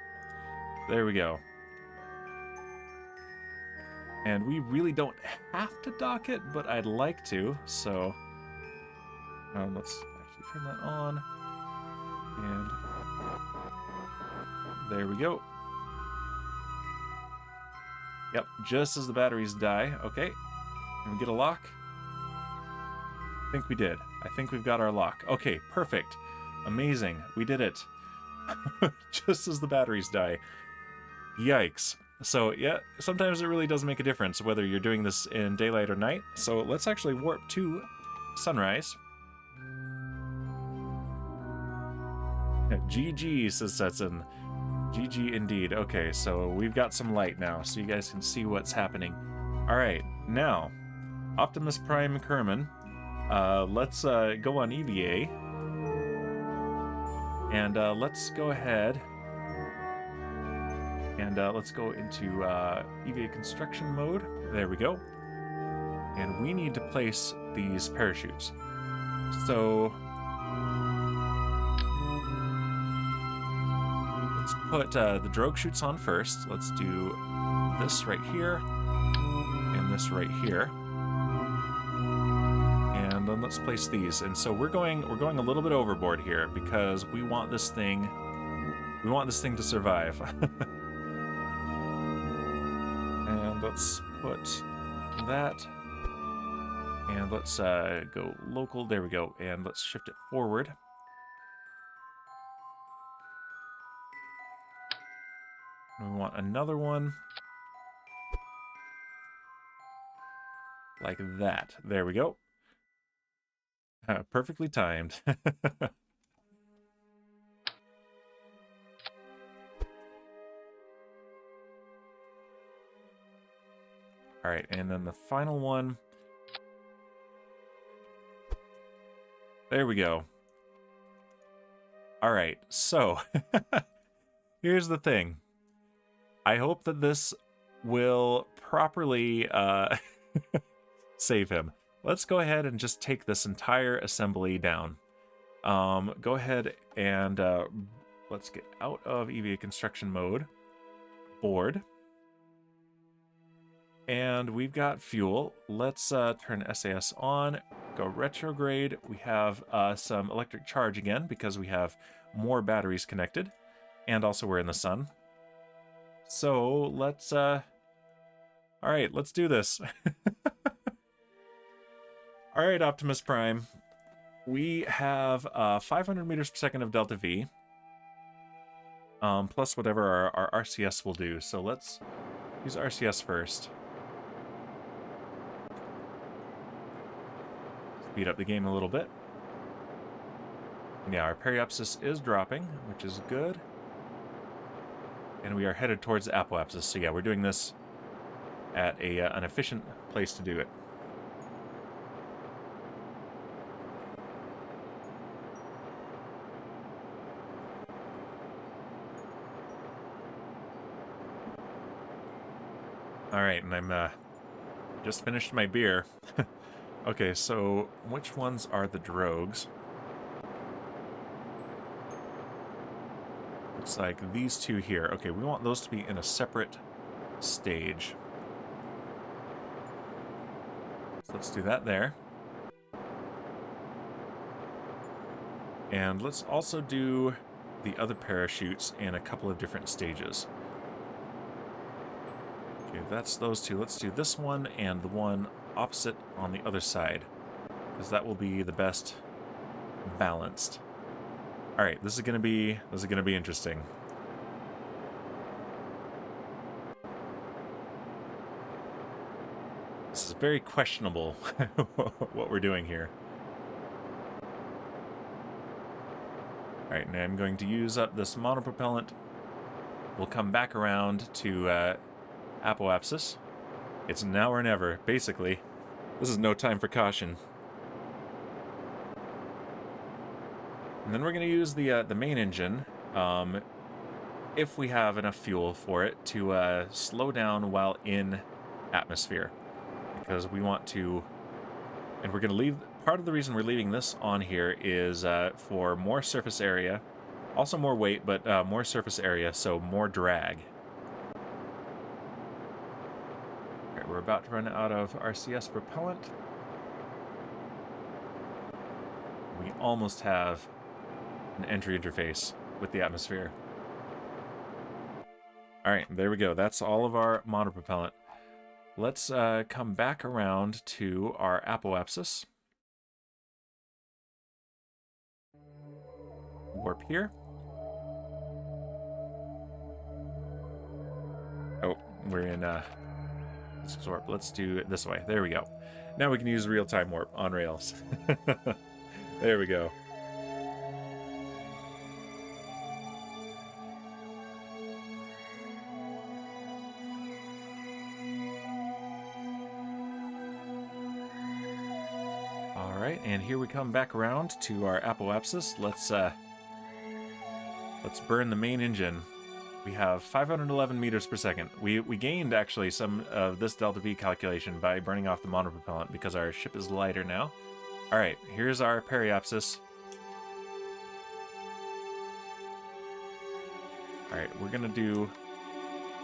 [SPEAKER 1] There we go. And we really don't have to dock it, but I'd like to, so let's actually turn that on. And there we go. Yep, just as the batteries die. Okay. Can we get a lock? I think we did. I think we've got our lock. Okay, perfect. Amazing. We did it. Just as the batteries die. Yikes. So, yeah, sometimes it really does make a difference whether you're doing this in daylight or night. So let's actually warp to sunrise. GG, says Setson. GG indeed. Okay, so we've got some light now, so you guys can see what's happening. All right, now, Optimus Prime Kerbin. Let's go on EVA. And let's go ahead and let's go into EVA construction mode. There we go. And we need to place these parachutes. So let's put the drogue chutes on first. Let's do this right here and this right here. And then let's place these. And so we're going a little bit overboard here because we want this thing to survive. And let's put that. And let's go local. There we go. And let's shift it forward. And we want another one. Like that. There we go. Perfectly timed. All right, and then the final one. There we go. All right, so here's the thing. I hope that this will properly save him. Let's go ahead and just take this entire assembly down. Go ahead and let's get out of EVA construction mode. Board. And we've got fuel. Let's turn SAS on, go retrograde. We have some electric charge again because we have more batteries connected. And also we're in the sun. So let's, all right, let's do this. All right, Optimus Prime. We have 500 meters per second of delta V. Plus whatever our RCS will do. So let's use RCS first. Speed up the game a little bit. And yeah, our periapsis is dropping, which is good. And we are headed towards the apoapsis. So yeah, we're doing this at an efficient place to do it. All right, and I'm just finished my beer. Okay, so which ones are the drogues? Looks like these two here. Okay, we want those to be in a separate stage. So let's do that there. And let's also do the other parachutes in a couple of different stages. Okay, that's those two. Let's do this one and the one opposite on the other side, because that will be the best balanced. All right, this is gonna be interesting. This is very questionable what we're doing here. All right, now I'm going to use up this monopropellant. We'll come back around to apoapsis. It's now or never, basically. This is no time for caution. And then we're going to use the main engine, if we have enough fuel for it, to slow down while in atmosphere. Because we want to... And we're going to leave... Part of the reason we're leaving this on here is for more surface area. Also more weight, but more surface area, so more drag. Okay, we're about to run out of RCS propellant. We almost have an entry interface with the atmosphere. All right, there we go. That's all of our monopropellant. Let's come back around to our apoapsis. Warp here. Oh, we're in warp. Let's do it this way. There we go. Now we can use real-time warp on rails. There we go. All right, and here we come back around to our apoapsis. Let's burn the main engine. We have 511 meters per second. We gained, actually, some of this delta V calculation by burning off the monopropellant because our ship is lighter now. All right, here's our periapsis. All right, we're going to do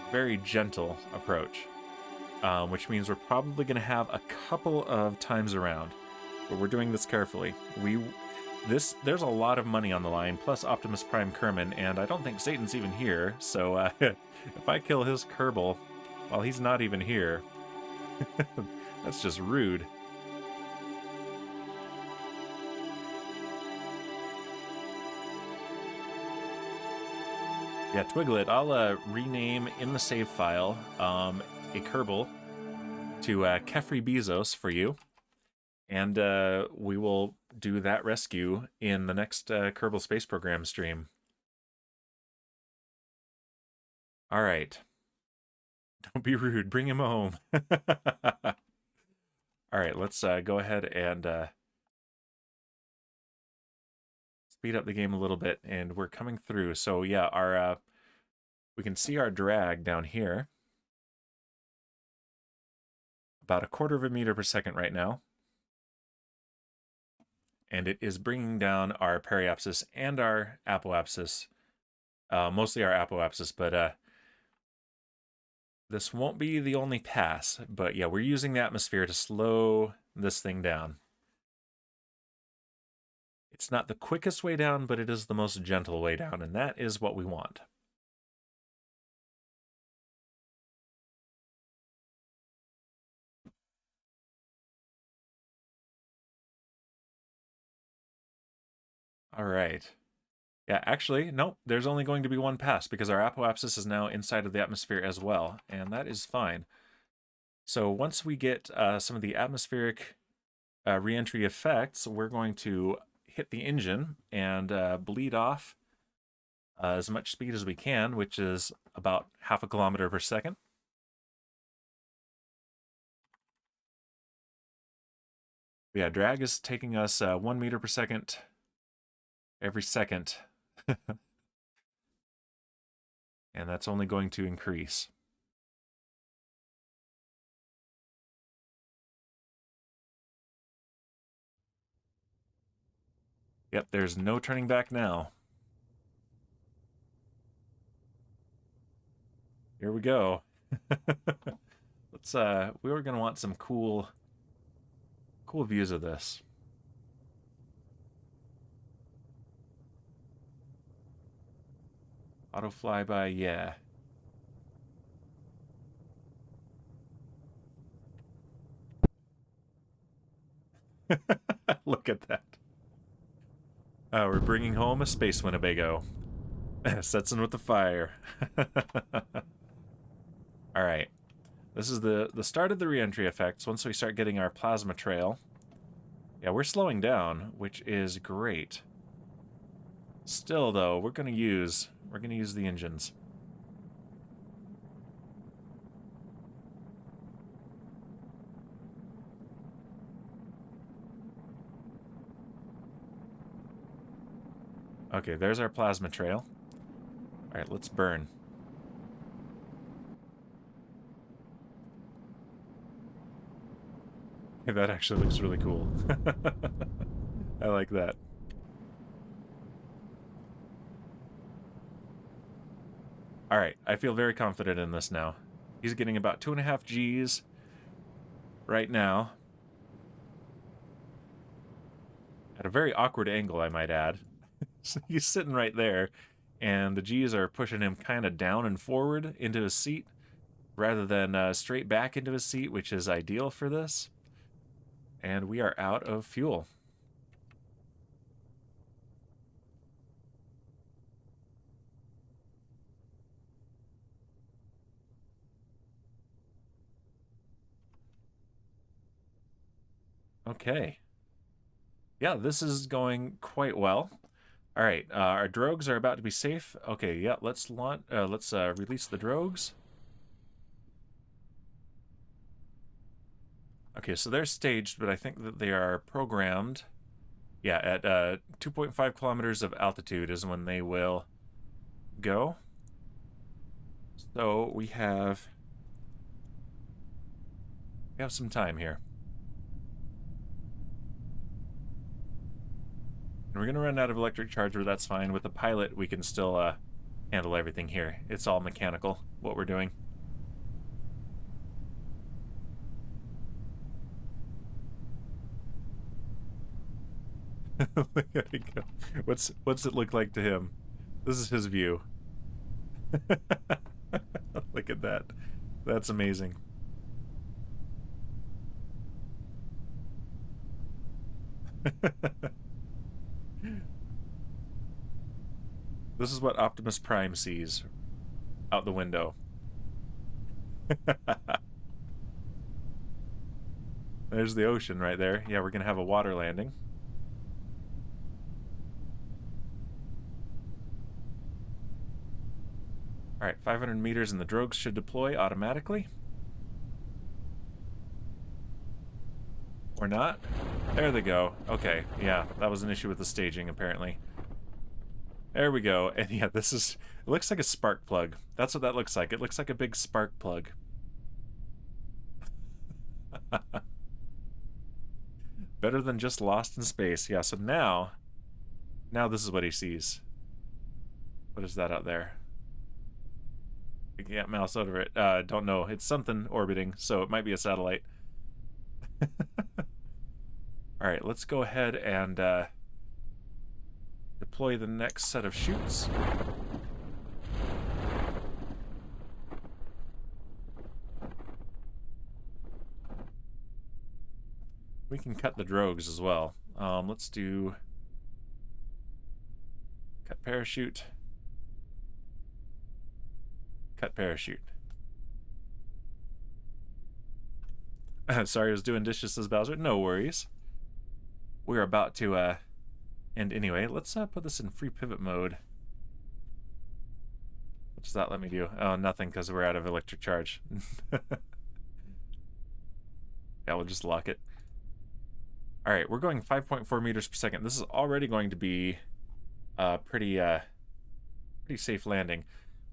[SPEAKER 1] a very gentle approach, which means we're probably going to have a couple of times around, but we're doing this carefully. There's a lot of money on the line, plus Optimus Prime Kerbin, and I don't think Satan's even here, so if I kill his Kerbal while he's not even here, that's just rude. Yeah, Twiglet, I'll rename in the save file a Kerbal to Keffrey Bezos for you, and we will do that rescue in the next Kerbal Space Program stream. All right. Don't be rude. Bring him home. All right, let's go ahead and speed up the game a little bit, and we're coming through. So yeah, our we can see our drag down here. About 1/4 meter per second right now. And it is bringing down our periapsis and our apoapsis, mostly our apoapsis, but this won't be the only pass. But yeah, we're using the atmosphere to slow this thing down. It's not the quickest way down, but it is the most gentle way down, and that is what we want. All right. Yeah, actually, nope, there's only going to be one pass because our apoapsis is now inside of the atmosphere as well, and that is fine. So once we get some of the atmospheric reentry effects, we're going to hit the engine and bleed off as much speed as we can, which is about 0.5 kilometer per second. Yeah, drag is taking us 1 meter per second every second. And that's only going to increase. Yep, there's no turning back now. Here we go. Let's we were gonna want some cool views of this. Auto flyby, yeah. Look at that. We're bringing home a space Winnebago. Sets in with the fire. All right. This is the start of the reentry effects. Once we start getting our plasma trail. Yeah, we're slowing down, which is great. Still, though, we're gonna use the engines. Okay, there's our plasma trail. All right, let's burn. Hey, that actually looks really cool. I like that. All right, I feel very confident in this now. He's getting about 2.5 Gs right now. At a very awkward angle, I might add. So he's sitting right there, and the Gs are pushing him kind of down and forward into his seat, rather than straight back into his seat, which is ideal for this. And we are out of fuel. Okay. Yeah, this is going quite well. All right, our drogues are about to be safe. Okay, yeah, let's release the drogues. Okay, so they're staged, but I think that they are programmed. Yeah, at 2.5 kilometers of altitude is when they will go. So we have some time here. And we're going to run out of electric charge, but that's fine. With the pilot, we can still handle everything here. It's all mechanical, what we're doing. Look at it go. What's it look like to him? This is his view. Look at that. That's amazing. This is what Optimus Prime sees out the window. There's the ocean right there. Yeah, we're gonna have a water landing. All right, 500 meters and the drogues should deploy automatically. Or not. There they go. Okay, yeah, that was an issue with the staging, apparently. There we go. And yeah, it looks like a spark plug. That's what that looks like. It looks like a big spark plug. Better than just lost in space. Yeah, so now this is what he sees. What is that out there? I can't mouse over it. Don't know. It's something orbiting, so it might be a satellite. All right, let's go ahead and deploy the next set of chutes. We can cut the drogues as well. Let's do cut parachute. Cut parachute. Sorry, I was doing dishes, says Bowser. No worries. We're about to end anyway. Let's put this in free pivot mode. What does that let me do? Oh, nothing, because we're out of electric charge. Yeah, we'll just lock it. All right, we're going 5.4 meters per second. This is already going to be pretty safe landing.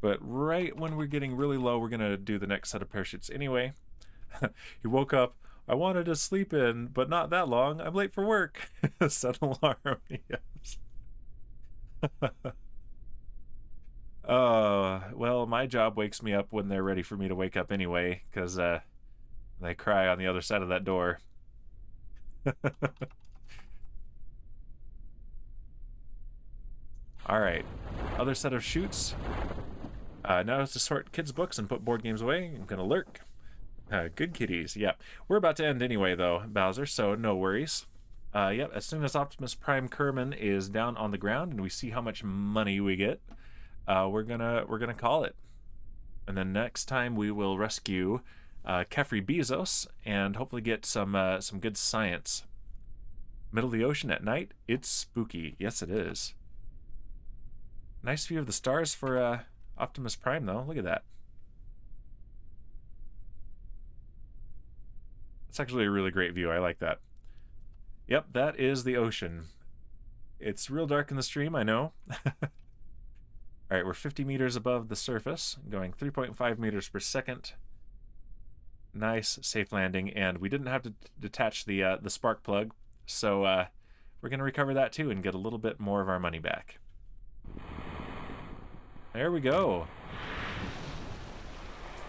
[SPEAKER 1] But right when we're getting really low, we're gonna do the next set of parachutes anyway. He woke up. I wanted to sleep in, but not that long. I'm late for work. Set alarm. Yes. Well, my job wakes me up when they're ready for me to wake up anyway, because they cry on the other side of that door. All right, other set of chutes. Now it's to sort kids' books and put board games away. I'm gonna lurk. Good kitties. Yeah, we're about to end anyway, though, Bowser. So no worries. Yep. As soon as Optimus Prime Kerbin is down on the ground and we see how much money we get, we're gonna call it. And then next time we will rescue Keffrey Bezos and hopefully get some good science. Middle of the ocean at night. It's spooky. Yes, it is. Nice view of the stars for Optimus Prime, though. Look at that. It's actually a really great view. I like that. Yep, that is the ocean. It's real dark in the stream, I know. All right, we're 50 meters above the surface, going 3.5 meters per second. Nice, safe landing, and we didn't have to detach the spark plug, so we're going to recover that too and get a little bit more of our money back. There we go.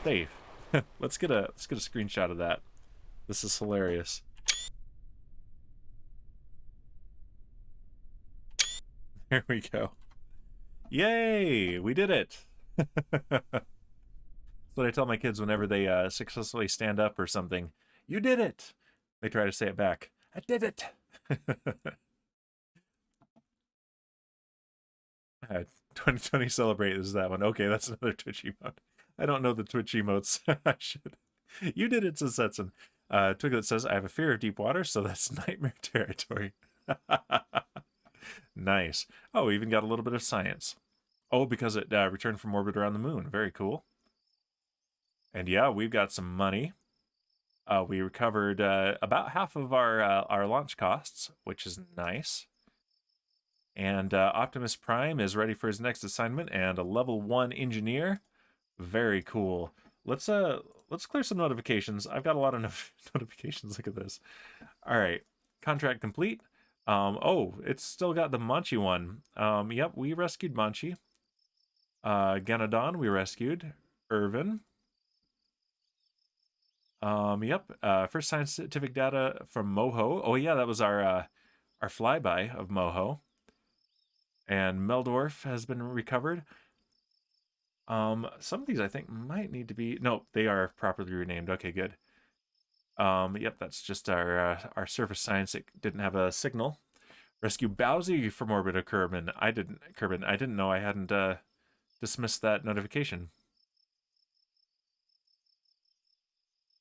[SPEAKER 1] Safe. let's get a screenshot of that. This is hilarious. There we go. Yay! We did it! That's what I tell my kids whenever they successfully stand up or something. You did it! They try to say it back. I did it! 2020 celebrate is that one. Okay, that's another Twitch emote. I don't know the Twitch emotes. I should. You did it, says Setson. Twiglet says, I have a fear of deep water, so that's nightmare territory. Nice. Oh, we even got a little bit of science. Oh, because it returned from orbit around the moon. Very cool. And yeah, we've got some money. We recovered about half of our launch costs, which is nice. And Optimus Prime is ready for his next assignment, and a level 1 engineer. Very cool. Let's clear some notifications. I've got a lot of notifications. Look at this. All right, contract complete. Oh, it's still got the Manchi one. Yep, we rescued Manchi. Ganodon, we rescued. Irvin. Yep, first scientific data from Moho. Oh yeah, that was our flyby of Moho. And Meldorf has been recovered. Some of these I think might need to be... No, they are properly renamed. Okay, good. Yep, that's just our surface science. It didn't have a signal. Rescue Bowsy from orbit of Kerbin. I didn't know I hadn't dismissed that notification.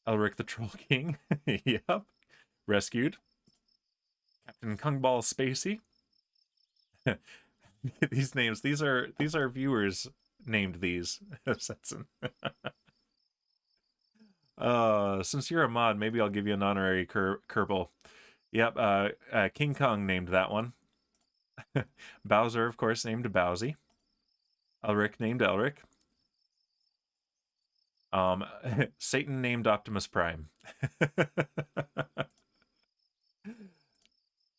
[SPEAKER 1] Elric the Troll King. Yep. Rescued. Captain Kungball Spacey. These names. These are viewers named these. Since you're a mod, maybe I'll give you an honorary Kerbal. Yep, King Kong named that one. Bowser, of course, named Bowsy. Elric named Elric. Satan named Optimus Prime.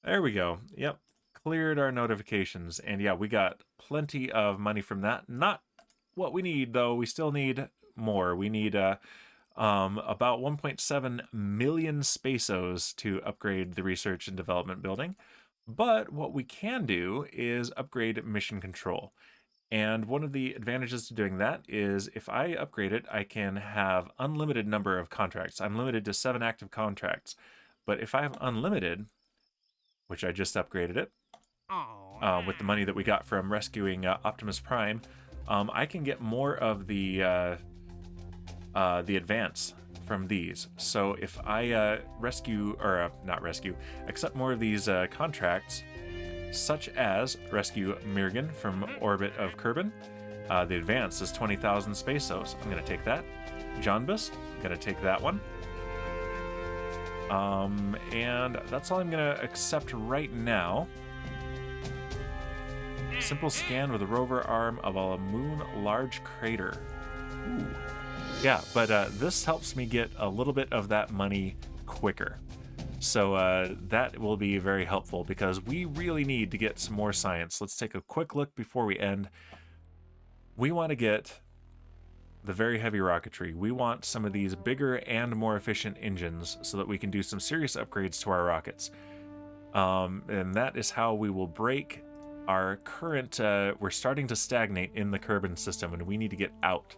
[SPEAKER 1] There we go. Yep, cleared our notifications. And yeah, we got plenty of money from that. Not what we need, though. We still need more. We need about 1.7 million Spaceos to upgrade the research and development building. But what we can do is upgrade mission control. And one of the advantages to doing that is if I upgrade it, I can have unlimited number of contracts. I'm limited to 7 active contracts. But if I have unlimited, which I just upgraded it, with the money that we got from rescuing Optimus Prime, I can get more of the advance from these. So if I accept more of these contracts, such as rescue Mirgan from orbit of Kerbin, the advance is 20,000 Spaceos. I'm going to take that. Jonbus, I'm going to take that one. And that's all I'm going to accept right now. Simple scan with a rover arm of a moon large crater. Ooh. Yeah, but this helps me get a little bit of that money quicker. So that will be very helpful because we really need to get some more science. Let's take a quick look before we end. We want to get the very heavy rocketry. We want some of these bigger and more efficient engines so that we can do some serious upgrades to our rockets. And that is how we will break our current... we're starting to stagnate in the Kerbin system and we need to get out.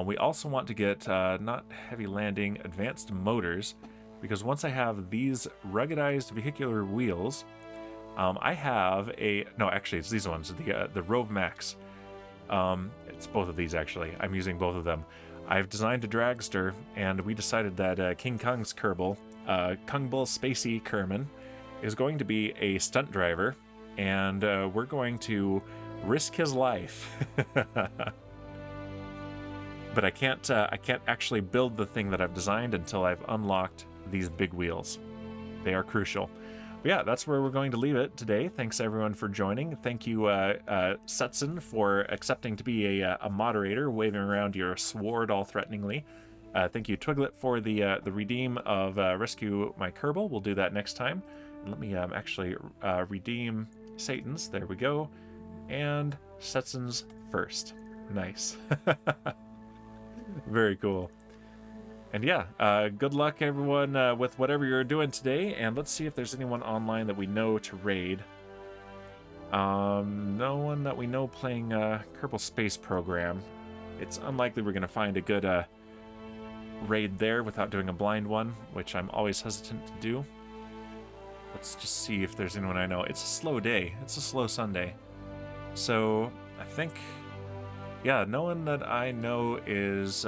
[SPEAKER 1] We also want to get not heavy landing, advanced motors, because once I have these ruggedized vehicular wheels, I have a... No, actually, it's these ones, the Rove Max. It's both of these, actually. I'm using both of them. I've designed a dragster, and we decided that King Kong's Kerbal, Kungball Spacey Kerman, is going to be a stunt driver, and we're going to risk his life. But I can't actually build the thing that I've designed until I've unlocked these big wheels. They are crucial. But yeah, that's where we're going to leave it today. Thanks everyone for joining. Thank you, Setson, for accepting to be a moderator, waving around your sword all threateningly. Thank you, Twiglet, for the redeem of Rescue My Kerbal. We'll do that next time. And let me actually redeem Satan's. There we go. And Setson's first. Nice. Very cool. And yeah, good luck everyone with whatever you're doing today. And let's see if there's anyone online that we know to raid. No one that we know playing Kerbal Space Program. It's unlikely we're going to find a good raid there without doing a blind one, which I'm always hesitant to do. Let's just see if there's anyone I know. It's a slow day. It's a slow Sunday. So I think, yeah, no one that I know is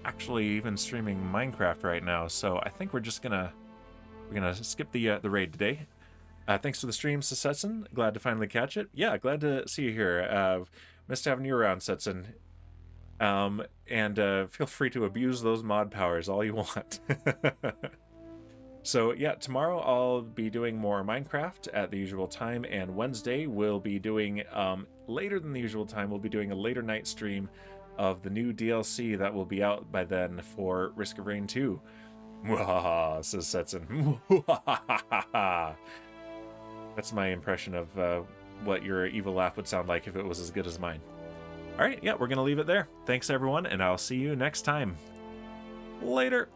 [SPEAKER 1] actually even streaming Minecraft right now. So I think we're gonna skip the raid today. Thanks for the stream, Setson. Glad to finally catch it. Yeah, glad to see you here. Missed having you around, Setson. And feel free to abuse those mod powers all you want. So yeah, tomorrow I'll be doing more Minecraft at the usual time, and Wednesday we'll be doing, later than the usual time, we'll be doing a later night stream of the new DLC that will be out by then for Risk of Rain 2. Mwahaha, says Setson. That's my impression of what your evil laugh would sound like if it was as good as mine. Alright, yeah, we're going to leave it there. Thanks everyone, and I'll see you next time. Later!